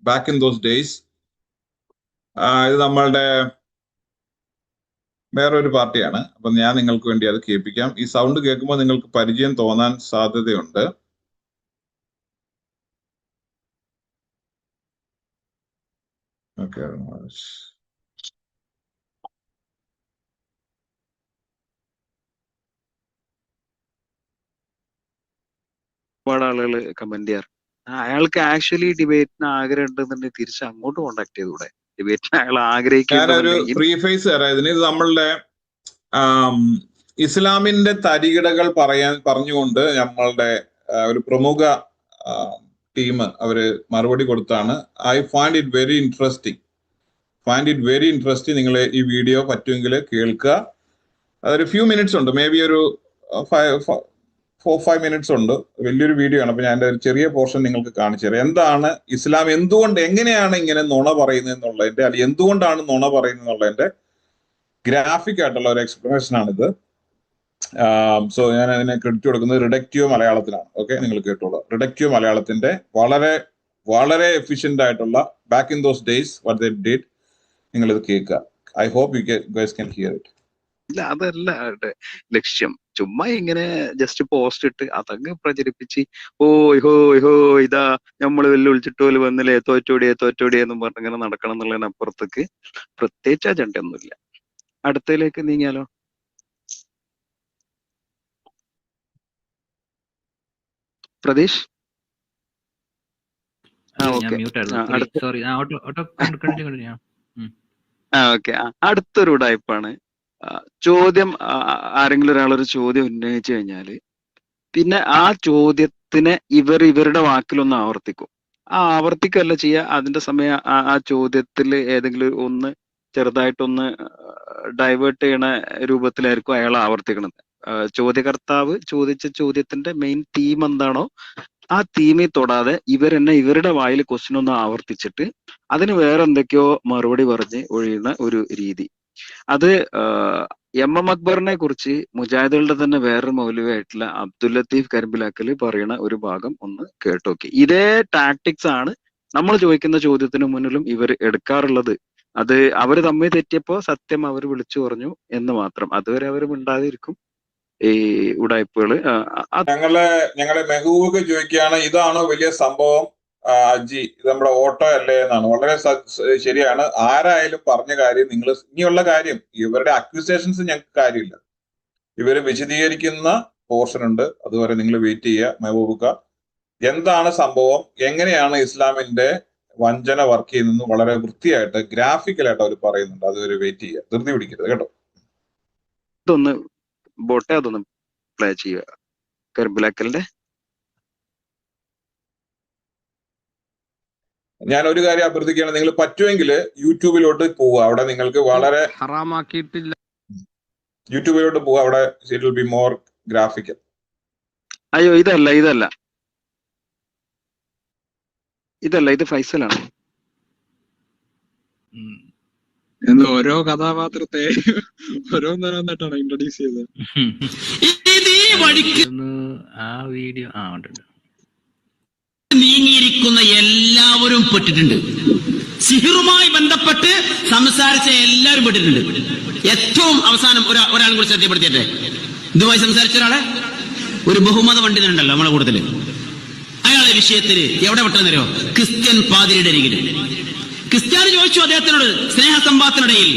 back in those days ഇത് നമ്മളുടെ വേറൊരു പാർട്ടിയാണ്. അപ്പൊ ഞാൻ നിങ്ങൾക്ക് വേണ്ടി അത് കേൾപ്പിക്കാം. ഈ സൗണ്ട് കേൾക്കുമ്പോൾ നിങ്ങൾക്ക് പരിചയം തോന്നാൻ സാധ്യതയുണ്ട്. ഓക്കെ, ഒരുപാട് ആളുകൾ കമന്റ് ചെയ്യാറ് അയാൾക്ക് ആക്ച്വലി ഡിബേറ്റിന് ആഗ്രഹം ഉണ്ടെന്നുണ്ടെങ്കിൽ തിരിച്ച് അങ്ങോട്ട് കോണ്ടാക്ട് ചെയ്തൂടെ? ഡിബേറ്റിന് അയാൾ ഞാനൊരു പ്രീഫേസ് തരാം ഇതിന്. ഇത് നമ്മളുടെ ഇസ്ലാമിന്റെ തരികിടകൾ പറഞ്ഞുകൊണ്ട് നമ്മളുടെ ഒരു പ്രമുഖ ടീം അവര് മറുപടി കൊടുത്താണ്. I find it very interesting. നിങ്ങൾ ഈ വീഡിയോ പറ്റുമെങ്കിൽ കേൾക്കുക. അതൊരു ഫ്യൂ മിനിറ്റ്സ് ഉണ്ട്, മേ ബി ഒരു 4-5 മിനിറ്റ്സ് ഉണ്ട്. വലിയൊരു വീഡിയോ ആണ്. അപ്പൊ ഞാൻ ഒരു ചെറിയ പോർഷൻ നിങ്ങൾക്ക് കാണിച്ചു തരാം. എന്താണ് ഇസ്ലാം, എങ്ങനെയാണ് ഇങ്ങനെ നുണ പറയുന്നത് എന്നുള്ളതിന്റെ, അല്ലെങ്കിൽ എന്തുകൊണ്ടാണ് നുണ പറയുന്നത് എന്നുള്ളതിന്റെ ഗ്രാഫിക് ആയിട്ടുള്ള ഒരു എക്സ്പ്ലനേഷൻ ആണിത്. സോ ഞാൻ അതിനെ ക്രെഡിറ്റ് കൊടുക്കുന്നത് റിഡക്റ്റീവ് മലയാളത്തിലാണ്. ഓക്കെ, നിങ്ങൾ കേട്ടോളൂ. റിഡക്റ്റീവ് മലയാളത്തിന്റെ വളരെ വളരെ എഫിഷ്യന്റ് ആയിട്ടുള്ള back in those days what they did. നിങ്ങൾ ഇത് കേൾക്കുക. I hope you guys can hear it. ഇല്ല, അതല്ല ലക്ഷ്യം. ചുമ്മാ ഇങ്ങനെ ജസ്റ്റ് പോസ്റ്റ് ഇട്ട് അതങ്ങ് പ്രചരിപ്പിച്ച് ഇതാ നമ്മള് വെല്ലുവിളിച്ചിട്ട് പോലെ വന്നില്ലേ, തോറ്റോടി എന്നും പറഞ്ഞിങ്ങനെ നടക്കണം എന്നുള്ളതിനപ്പുറത്തേക്ക് പ്രത്യേകിച്ച് അജണ്ട ഒന്നുമില്ല. അടുത്തതിലേക്ക് നീങ്ങിയാലോ? പ്രതീഷ്, ഓക്കെ. അടുത്തൊരു ഉടായ്പാണ്. ചോദ്യം, ആരെങ്കിലും ഒരാളൊരു ചോദ്യം ഉന്നയിച്ചു കഴിഞ്ഞാല് പിന്നെ ആ ചോദ്യത്തിനെ ഇവരുടെ വാക്കിലൊന്ന് ആവർത്തിക്കും. ആവർത്തിക്കല്ല ചെയ്യുക, അതിന്റെ സമയം ആ ചോദ്യത്തിൽ ഏതെങ്കിലും ഒന്ന് ചെറുതായിട്ടൊന്ന് ഡൈവേർട്ട് ചെയ്യണ രൂപത്തിലായിരിക്കും അയാൾ ആവർത്തിക്കണത്. ചോദ്യകർത്താവ് ചോദിച്ച ചോദ്യത്തിന്റെ മെയിൻ തീം എന്താണോ ആ തീമിൽ തൊടാതെ ഇവരുടെ വായിൽ ക്വസ്റ്റ്യൻ ഒന്ന് ആവർത്തിച്ചിട്ട് അതിന് വേറെ എന്തൊക്കെയോ മറുപടി പറഞ്ഞ് ഒഴിയുന്ന ഒരു രീതി. അത് എം അക്ബറിനെ കുറിച്ച് മുജാഹിദുകളുടെ തന്നെ വേറൊരു മൗലവിയായിട്ടുള്ള അബ്ദുൽ ലത്തീഫ് കരിമ്പിലാക്കൽ പറയുന്ന ഒരു ഭാഗം ഒന്ന് കേട്ടോക്കി. ഇതേ ടാക്ടിക്സ് ആണ് നമ്മൾ ചോദിക്കുന്ന ചോദ്യത്തിന് മുന്നിലും ഇവർ എടുക്കാറുള്ളത്. അത് അവർ തമ്മിൽ തെറ്റിയപ്പോ സത്യം അവർ വിളിച്ചു പറഞ്ഞു എന്ന് മാത്രം. അതുവരെ അവർ മിണ്ടാതിരിക്കും. ഈ ഉടായ്പകള് ഞങ്ങളെ മെഹബൂബ് ചോദിക്കുകയാണ്, ഇതാണോ വലിയ സംഭവം അജി, ഇത് നമ്മുടെ ഓട്ടോ അല്ലേ എന്നാണ്. വളരെ ശരിയാണ്. ആരായാലും പറഞ്ഞ കാര്യം നിങ്ങൾ ഇനിയുള്ള കാര്യം, ഇവരുടെ അക്യൂസേഷൻസ് ഞങ്ങൾക്ക് കാര്യമില്ല. ഇവര് വിശദീകരിക്കുന്ന പോർഷൻ ഉണ്ട്, അതുവരെ നിങ്ങൾ വെയിറ്റ് ചെയ്യുക. മെഹബൂബക്ക, എന്താണ് സംഭവം, എങ്ങനെയാണ് ഇസ്ലാമിന്റെ വഞ്ചന വർക്ക് ചെയ്യുന്നത് വളരെ വൃത്തിയായിട്ട് ഗ്രാഫിക്കലായിട്ട് അവർ പറയുന്നുണ്ട്. അതുവരെ വെയിറ്റ് ചെയ്യുക, ധൃതി പിടിക്കരുത് കേട്ടോ. അതൊന്ന് പ്ലേ ചെയ്യുക കരിമ്പിലാക്കലിന്റെ. ഞാൻ ഒരു കാര്യം അഭ്യർത്ഥിക്കുകയാണ്, നിങ്ങൾ പറ്റുമെങ്കിൽ യൂട്യൂബിലോട്ട് പോവുക. അവിടെ നിങ്ങൾക്ക് വളരെ ഹറാമാക്കിയിട്ടില്ല, യൂട്യൂബിലോട്ട് പോവുക. അവിടെ it will be more graphical. അയ്യോ, ഇതല്ല, ഇത് ഫൈസലാണ്. ഓരോ കഥാപാത്രത്തെ ഓരോന്നോരോന്നിട്ടാണ് ഇൻട്രൊഡ്യൂസ് ചെയ്തത്. ആ വീഡിയോ നീങ്ങിയിരിക്കുന്ന എല്ലാവരും പെട്ടിട്ടുണ്ട്. സിഹിറുമായി ബന്ധപ്പെട്ട് സംസാരിച്ച എല്ലാവരും പെട്ടിട്ടുണ്ട്. ഏറ്റവും അവസാനം ഒരാളും കൂടി ശ്രദ്ധപ്പെടുത്തിയട്ടെ. ഇതുമായി സംസാരിച്ച ഒരാളെ, ഒരു ബഹുമത പണ്ഡിതനുണ്ടല്ലോ നമ്മളെ കൂട്ടത്തില്, അയാൾ കുട്ടികളുടെ വിഷയത്തിൽ എവിടെ വിട്ടെന്നറിയോ? ക്രിസ്ത്യൻ പാതിരിയുടെ അരികിൽ. ക്രിസ്ത്യാനി ചോദിച്ചു അദ്ദേഹത്തിനോട് സ്നേഹസമ്പാദത്തിനിടയിൽ,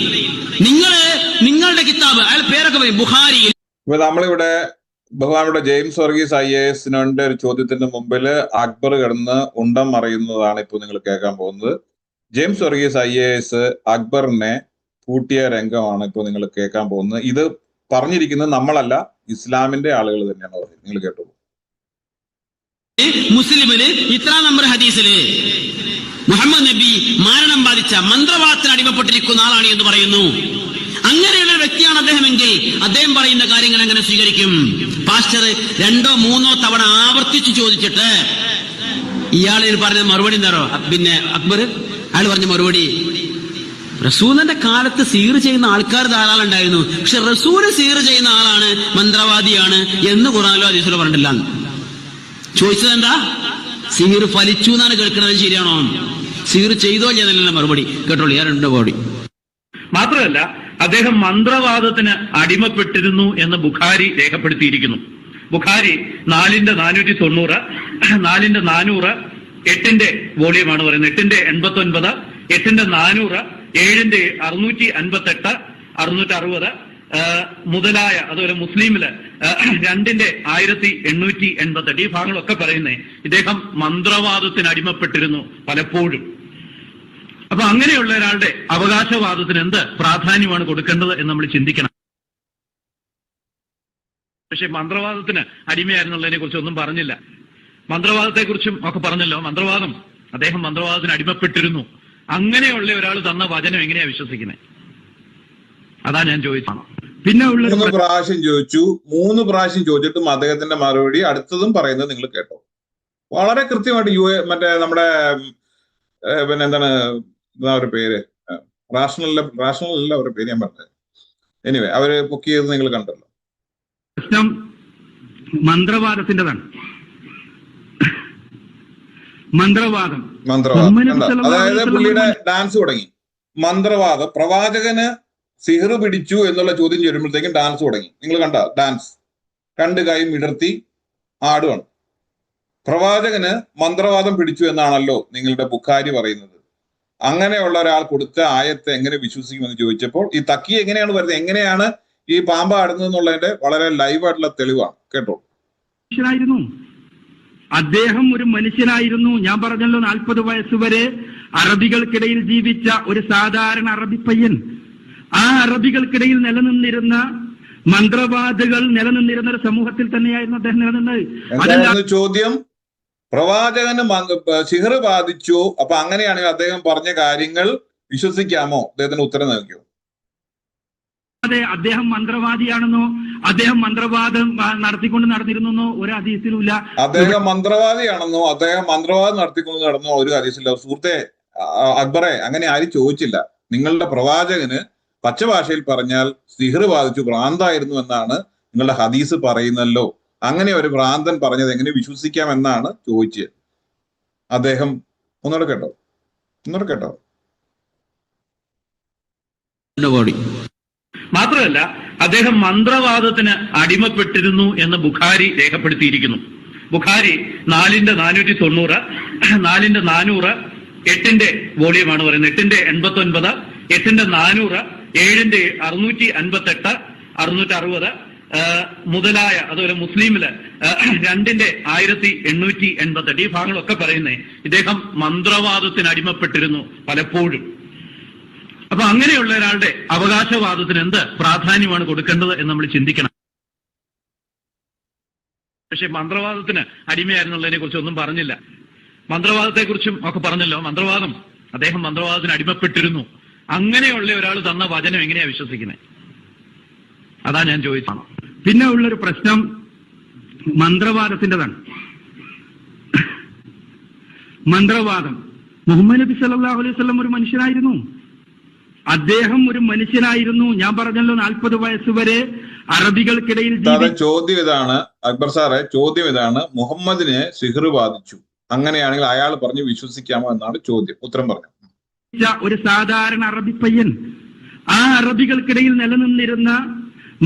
നിങ്ങളുടെ കിതാബ്, അയാൾ പേരൊക്കെ പറയും, ബുഖാരിയിൽ. ഇപ്പൊ നമ്മളിവിടെ ബഹുമാനപ്പെട്ട ജെയിംസ് വർഗീസ് IAS ഒരു ചോദ്യത്തിന്റെ മുമ്പിൽ അക്ബർ കിടന്ന് ഉണ്ടം മറിയുന്നതാണ് ഇപ്പൊ നിങ്ങൾ കേൾക്കാൻ പോകുന്നത്. ജെയിംസ് വർഗീസ് IAS അക്ബറിനെ പൂട്ടിയ രംഗമാണ് ഇപ്പോൾ നിങ്ങൾ കേൾക്കാൻ പോകുന്നത്. ഇത് പറഞ്ഞിരിക്കുന്നത് നമ്മളല്ല, ഇസ്ലാമിന്റെ ആളുകൾ തന്നെയാണ് പറഞ്ഞത്. നിങ്ങൾ കേട്ടോളൂ. മുസ്ലിമില് ഇത്ര നമ്പർ ഹദീസില് മുഹമ്മദ് നബി മരണം ബാധിച്ച മന്ത്രവാദത്തിന് അടിമപ്പെട്ടിരിക്കുന്ന ആളാണ് എന്ന് പറയുന്നു. അങ്ങനെയുള്ള വ്യക്തിയാണ് അദ്ദേഹമെങ്കിൽ അദ്ദേഹം പറയുന്ന കാര്യങ്ങൾ എങ്ങനെ സ്വീകരിക്കും? പാസ്റ്റർ 2 or 3 തവണ ആവർത്തിച്ച് ചോദിച്ചിട്ട് ഇയാളിൽ പറഞ്ഞ മറുപടി എന്താണോ? പിന്നെ അക്ബർ അയാൾ പറഞ്ഞ മറുപടി, റസൂലിന്റെ കാലത്ത് സീർ ചെയ്യുന്ന ആൾക്കാർ ധാരാളം ഉണ്ടായിരുന്നു, പക്ഷെ റസൂല് സീർ ചെയ്യുന്ന ആളാണ്, മന്ത്രവാദിയാണ് എന്ന് ഖുർആനിലോ ഹദീസിലോ പറഞ്ഞിട്ടില്ല. ചോദിച്ചത് എന്താ? സീർ ഫലിച്ചു എന്നാണ് കേൾക്കുന്നത്, ശരിയാണോ? സീർ ചെയ്തോ ചെയ്തല്ല മറുപടി. കേട്ടോളൂ, ഞാൻ 2 കോടി. മാത്രമല്ല അദ്ദേഹം മന്ത്രവാദത്തിന് അടിമപ്പെട്ടിരുന്നു എന്ന് ബുഖാരി രേഖപ്പെടുത്തിയിരിക്കുന്നു. ബുഖാരി 4/490, 4/400, 8 വോളിയമാണ് പറയുന്നത്, 8/89, 8/400, 7/658, 660 മുതലായ, അതുപോലെ മുസ്ലിമില് 2/1888. ഈ ഭാഗങ്ങളൊക്കെ പറയുന്നേ ഇദ്ദേഹം മന്ത്രവാദത്തിന് അടിമപ്പെട്ടിരുന്നു പലപ്പോഴും. അപ്പൊ അങ്ങനെയുള്ള ഒരാളുടെ അവകാശവാദത്തിന് എന്ത് പ്രാധാന്യമാണ് കൊടുക്കേണ്ടത് എന്ന് നമ്മൾ ചിന്തിക്കണം. പക്ഷെ മന്ത്രവാദത്തിന് അടിമയായിരുന്നുള്ളതിനെ കുറിച്ച് ഒന്നും പറഞ്ഞില്ല. മന്ത്രവാദത്തെ കുറിച്ചും ഒക്കെ പറഞ്ഞല്ലോ. അദ്ദേഹം മന്ത്രവാദത്തിന് അടിമപ്പെട്ടിരുന്നു. അങ്ങനെയുള്ള ഒരാൾ തന്ന വചനം എങ്ങനെയാ വിശ്വസിക്കുന്നത്? അതാ ഞാൻ ചോദിച്ചത്. പിന്നെ 3 പ്രാവശ്യം ചോദിച്ചു. 3 പ്രാവശ്യം ചോദിച്ചിട്ടും അദ്ദേഹത്തിന്റെ മറുപടി അടുത്തതും പറയുന്നത് നിങ്ങൾ കേട്ടോ. വളരെ കൃത്യമായിട്ട് മറ്റേ നമ്മുടെ പിന്നെ എന്താണ് ഒരു പേര്, റാഷണലല്ല അവരുടെ പേര് ഞാൻ പറഞ്ഞത്. എനിവേ അവര് പൊക്കിയത് നിങ്ങൾ കണ്ടല്ലോ. പ്രശ്നം മന്ത്രവാദത്തിൻ്റെതാണ്. മന്ത്രവാദം അതായത് പുള്ളിയുടെ ഡാൻസ് തുടങ്ങി. മന്ത്രവാദം, പ്രവാചകന് സിഹർ പിടിച്ചു എന്നുള്ള ചോദ്യം ചേരുമ്പോഴത്തേക്കും ഡാൻസ് തുടങ്ങി. നിങ്ങൾ കണ്ട ഡാൻസ്, 2 കൈയും വിടർത്തി ആടുവാണ്. പ്രവാചകന് മന്ത്രവാദം പിടിച്ചു എന്നാണല്ലോ നിങ്ങളുടെ ബുഖാരി പറയുന്നത്. അങ്ങനെയുള്ള ഒരാൾ കൊടുത്ത ആയത്തെ എങ്ങനെ വിശ്വസിക്കുമെന്ന് ചോദിച്ചപ്പോൾ ഈ തക്കി എങ്ങനെയാണ് വരുന്നത്, എങ്ങനെയാണ് ഈ പാമ്പ് ആടുന്നത് എന്നുള്ളതിന്റെ വളരെ ലൈവായിട്ടുള്ള തെളിവാണ്. കേട്ടോ. അദ്ദേഹം ഒരു മനുഷ്യനായിരുന്നു. ഞാൻ പറഞ്ഞല്ലോ 40 വയസ്സുവരെ അറബികൾക്കിടയിൽ ജീവിച്ച ഒരു സാധാരണ അറബി പയ്യൻ. ആ അറബികൾക്കിടയിൽ നിലനിന്നിരുന്ന മന്ത്രവാദികൾ നിലനിന്നിരുന്ന ഒരു സമൂഹത്തിൽ തന്നെയായിരുന്നു അദ്ദേഹം നിലനിന്നത്. ചോദ്യം, പ്രവാചകന് സിഹർ ബാധിച്ചു, അപ്പൊ അങ്ങനെയാണെങ്കിൽ അദ്ദേഹം പറഞ്ഞ കാര്യങ്ങൾ വിശ്വസിക്കാമോ? അദ്ദേഹത്തിന് ഉത്തരം നൽകിയോ? അതെ, അദ്ദേഹം മന്ത്രവാദിയാണെന്നോ അദ്ദേഹം മന്ത്രവാദം നടന്നിരുന്നോ ഒരു ഹദീസിലുമില്ല. അദ്ദേഹം മന്ത്രവാദിയാണെന്നോ അദ്ദേഹം മന്ത്രവാദം നടത്തിക്കൊണ്ട് നടന്നോ ഒരു ഹദീസില്ല. സുഹൃത്തെ അക്ബറെ, അങ്ങനെ ആരും ചോദിച്ചില്ല. നിങ്ങളുടെ പ്രവാചകന് പച്ചഭാഷയിൽ പറഞ്ഞാൽ സിഹർ ബാധിച്ചു, ഭ്രാന്തായിരുന്നു എന്നാണ് നിങ്ങളുടെ ഹദീസ് പറയുന്നല്ലോ. അങ്ങനെ ഒരു ഭ്രാന്തൻ പറഞ്ഞത് എങ്ങനെ വിശ്വസിക്കാം എന്നാണ് ചോദിച്ചത്. അദ്ദേഹം ഒന്നുകൂടെ കേട്ടോ. മാത്രമല്ല അദ്ദേഹം മന്ത്രവാദത്തിന് അടിമപ്പെട്ടിരുന്നു എന്ന് ബുഖാരി രേഖപ്പെടുത്തിയിരിക്കുന്നു. ബുഖാരി 4/490, 4/400, 8 വോളിയമാണ് പറയുന്നത്, 8/89, 8/400, 7/658, 660 മുതലായ, അതുപോലെ മുസ്ലിമില് 2/1888. ഈ ഭാഗങ്ങളൊക്കെ പറയുന്നേ ഇദ്ദേഹം മന്ത്രവാദത്തിന് അടിമപ്പെട്ടിരുന്നു പലപ്പോഴും. അപ്പൊ അങ്ങനെയുള്ള ഒരാളുടെ അവകാശവാദത്തിന് എന്ത് പ്രാധാന്യമാണ് കൊടുക്കേണ്ടത് എന്ന് നമ്മൾ ചിന്തിക്കണം. പക്ഷെ മന്ത്രവാദത്തിന് അടിമയായിരുന്നുള്ളതിനെ കുറിച്ച് ഒന്നും പറഞ്ഞില്ല. മന്ത്രവാദത്തെ കുറിച്ചും ഒക്കെ പറഞ്ഞല്ലോ. അദ്ദേഹം മന്ത്രവാദത്തിന് അടിമപ്പെട്ടിരുന്നു. അങ്ങനെയുള്ള ഒരാൾ തന്ന വചനം എങ്ങനെയാ വിശ്വസിക്കുന്നത്? അതാ ഞാൻ ചോദിച്ചത്. പിന്നെ ഉള്ളൊരു പ്രശ്നം മന്ത്രവാദത്തിൻ്റെതാണ്. മന്ത്രവാദം, മുഹമ്മദ് നബി സല്ലല്ലാഹു അലൈഹി വസല്ലം ഒരു മനുഷ്യനായിരുന്നു. അദ്ദേഹം ഒരു മനുഷ്യനായിരുന്നു. ഞാൻ പറഞ്ഞല്ലോ 40 വയസ്സുവരെ അറബികൾക്കിടയിൽ ചോദ്യം ഇതാണ് അക്ബർ സാറെ, ചോദ്യം ഇതാണ്, മുഹമ്മദിനെ സിഹർ ബാധിച്ചു, അങ്ങനെയാണെങ്കിൽ അയാൾ പറഞ്ഞു വിശ്വസിക്കാമോ എന്നാണ് ചോദ്യം. ഉത്തരം പറഞ്ഞു. ഒരു സാധാരണ അറബി പയ്യൻ. ആ അറബികൾക്കിടയിൽ നിലനിന്നിരുന്ന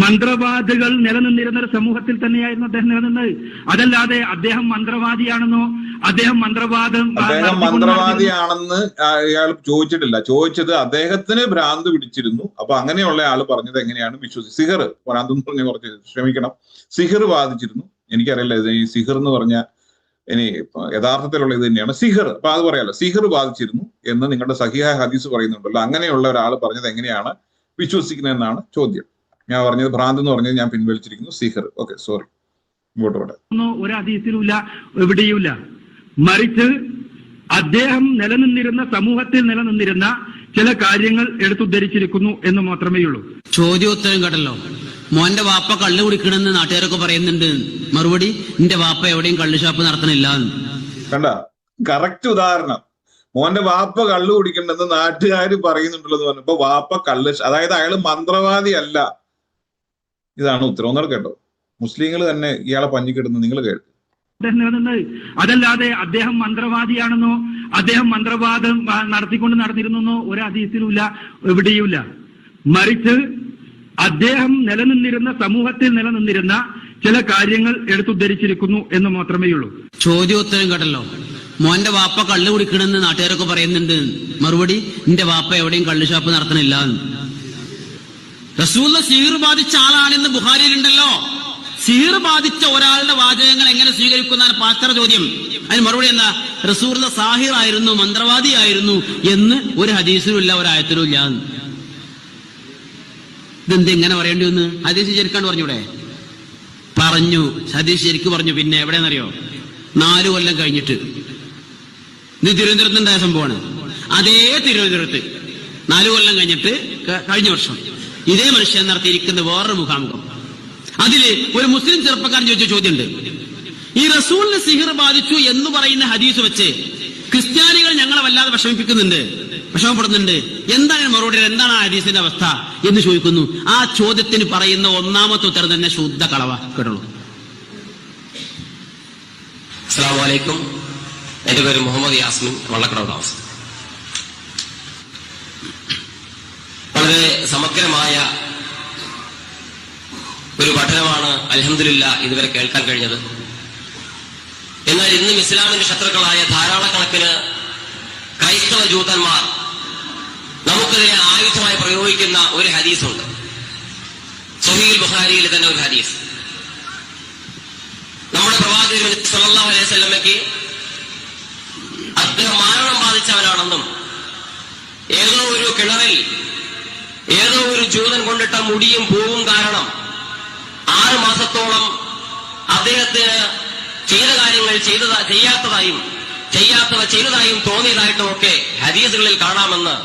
മന്ത്രവാദികൾ നിലനിന്നിരുന്ന ഒരു സമൂഹത്തിൽ തന്നെയായിരുന്നു അദ്ദേഹം നിലനിന്നത്. അതല്ലാതെ അദ്ദേഹം മന്ത്രവാദിയാണെന്നോ അദ്ദേഹം മന്ത്രവാദം അദ്ദേഹം മന്ത്രവാദിയാണെന്ന് ഇയാൾ ചോദിച്ചിട്ടില്ല. ചോദിച്ചത് അദ്ദേഹത്തിന് ഭ്രാന്ത് പിടിച്ചിരുന്നു. അപ്പൊ അങ്ങനെയുള്ള ആള് പറഞ്ഞത് എങ്ങനെയാണ് സിഹർ ഭ്രാന്ത് എന്ന് പറഞ്ഞ് കുറച്ച് ക്ഷമിക്കണം, സിഹർ ബാധിച്ചിരുന്നു. എനിക്കറിയില്ല ഇത് ഈ സിഹർ എന്ന് പറഞ്ഞ ഇനി യഥാർത്ഥത്തിലുള്ള ഇത് തന്നെയാണ് സിഹർ. അപ്പൊ അത് പറയാലോ, സിഹർ ബാധിച്ചിരുന്നു എന്ന് നിങ്ങളുടെ സഹിഹായ ഹദീസ് പറയുന്നുണ്ടല്ലോ. അങ്ങനെയുള്ള ഒരാൾ പറഞ്ഞത് എങ്ങനെയാണ് വിശ്വസിക്കുന്നതെന്നാണ് ചോദ്യം. ഞാൻ പറഞ്ഞത് ഭ്രാന്ത് എന്ന് പറഞ്ഞത് ഞാൻ പിൻവലിച്ചിരിക്കുന്നു, സിഹർ. ഓക്കെ, സോറി, ഇങ്ങോട്ട് പോട്ടെ. ഒരു ഹദീസിലുമില്ല, എവിടെയുമില്ല. മറിച്ച് അദ്ദേഹം നിലനിന്നിരുന്ന സമൂഹത്തിൽ നിലനിന്നിരുന്ന ചില കാര്യങ്ങൾ എടുത്തുദ്ധരിച്ചിരിക്കുന്നു എന്ന് മാത്രമേ ഉള്ളൂ. ചോദ്യോത്തരം കേട്ടല്ലോ. മോന്റെ വാപ്പ കള്ളു കുടിക്കണമെന്ന് നാട്ടുകാരൊക്കെ പറയുന്നുണ്ട്. മറുപടി, നിന്റെ വാപ്പ എവിടെയും കള്ളു ഷാപ്പ് നടത്തണില്ല. കണ്ട, കറക്റ്റ് ഉദാഹരണം. മോന്റെ വാപ്പ കള്ളു കുടിക്കണ്ടെന്ന് നാട്ടുകാർ പറയുന്നുണ്ടല്ലോ എന്ന് പറഞ്ഞപ്പോ വാപ്പ കള്ള്, അതായത് അയാൾ മന്ത്രവാദി അല്ല. ഇതാണ് ഉത്തരം. ഒന്നര കേട്ടോ, മുസ്ലിങ്ങൾ തന്നെ ഇയാളെ പഞ്ഞിക്കിടുന്നത് നിങ്ങൾ കേട്ടു. അതല്ലാതെ അദ്ദേഹം മന്ത്രവാദിയാണെന്നോ അദ്ദേഹം മന്ത്രവാദം നടത്തിയിരുന്നെന്നോ ഒരു ഹദീസിലുമില്ല, എവിടെയുമില്ല. മറിച്ച് അദ്ദേഹം നിലനിന്നിരുന്ന സമൂഹത്തിൽ നിലനിന്നിരുന്ന ചില കാര്യങ്ങൾ എടുത്തുദ്ധരിച്ചിരിക്കുന്നു എന്ന് മാത്രമേ ഉള്ളൂ. ചോദ്യോത്തരം കേട്ടല്ലോ. മോന്റെ വാപ്പ കള്ളു കുടിക്കണമെന്ന് നാട്ടുകാരൊക്കെ പറയുന്നുണ്ട്. മറുപടി, നിന്റെ വാപ്പ എവിടെയും കള്ളു ഷാപ്പ് നടത്തണില്ല. റസൂൽ സിഹിർ ബാധിച്ച ആളാണെന്ന് ബുഖാരിയിലുണ്ടല്ലോ. സിഹിർ ബാധിച്ച ഒരാളുടെ വാചകങ്ങൾ എങ്ങനെ സ്വീകരിക്കുന്നതാണ് പാസ്റ്റർ ചോദ്യം. അതിന് മറുപടി എന്താ? റസൂൽ സാഹിർ ആയിരുന്നു, മന്ത്രവാദിയായിരുന്നു എന്ന് ഒരു ഹദീസിലും ഇല്ല, ഒരു ആയത്തിലും ഇല്ല. ഇതെന്ത് എങ്ങനെ പറയേണ്ടി വന്ന്? ഹദീസ് ശരിക്കാണ്ട് പറഞ്ഞൂടെ? പറഞ്ഞു, ഹദീസ് ശരിക്ക് പറഞ്ഞു. പിന്നെ എവിടെയെന്നറിയോ? 4 കൊല്ലം കഴിഞ്ഞിട്ട്. ഇത് തിരുവനന്തപുരത്തുണ്ടായ സംഭവമാണ്. അതേ തിരുവനന്തപുരത്ത് 4 കൊല്ലം കഴിഞ്ഞിട്ട് കഴിഞ്ഞ വർഷം ഇതേ മനുഷ്യൻ നടത്തിയിരിക്കുന്ന വേറൊരു മുഖാമുഖം. അതില് ഒരു മുസ്ലിം ചെറുപ്പക്കാരൻ ചോദിച്ച ചോദ്യമുണ്ട്. ഈ റസൂലിന് സിഹിർ ബാധിച്ചു എന്ന് പറയുന്ന ഹദീസ് വെച്ച് ക്രിസ്ത്യാനികൾ ഞങ്ങളെ വല്ലാതെ വിഷമപ്പെടുന്നുണ്ട്. എന്താണ് മറുപടി? എന്താണ് ആ ഹദീസിന്റെ അവസ്ഥ എന്ന് ചോദിക്കുന്നു. ആ ചോദ്യത്തിന് പറയുന്ന ഒന്നാമത്തെ ഉത്തരം തന്നെ ശുദ്ധ കളവ. കേട്ടോളൂ. അസ്സലാമു അലൈക്കും. എന്റെ പേര് മുഹമ്മദ് യാസ്മിൻ, വള്ളക്കടവ് താമസം. വളരെ സമഗ്രമായ ഒരു പഠനമാണ് അൽഹംദുലില്ലാ ഇതുവരെ കേൾക്കാൻ കഴിഞ്ഞത്. എന്നാൽ ഇന്നും ഇസ്ലാമിന്റെ ശത്രുക്കളായ ധാരാളക്കണക്കിന് ക്രൈസ്തവ ജൂതന്മാർ നമുക്കെതിരെ ആയുധമായി പ്രയോഗിക്കുന്ന ഒരു ഹദീസുണ്ട്. സ്വഹീഹുൽ ബുഖാരിയിൽ തന്നെ ഒരു ഹദീസ്. നമ്മുടെ പ്രവാചകൻ സല്ലല്ലാഹു അലൈഹി വസല്ലമയ്ക്ക് അദ്ദേഹം മാരണം ബാധിച്ചവനാണെന്നും ഏതോ ഒരു കിണറിൽ ഏതോ ഒരു ജൂതൻ കൊണ്ടിട്ട മുടിയും പൂവും കാരണം 6 മാസത്തോളം അദ്ദേഹത്തിന് ചെയ്ത കാര്യങ്ങൾ ചെയ്യാത്തവ ചെയ്തതായും തോന്നിയതായിട്ടും ഒക്കെ ഹദീസുകളിൽ കാണാമെന്ന്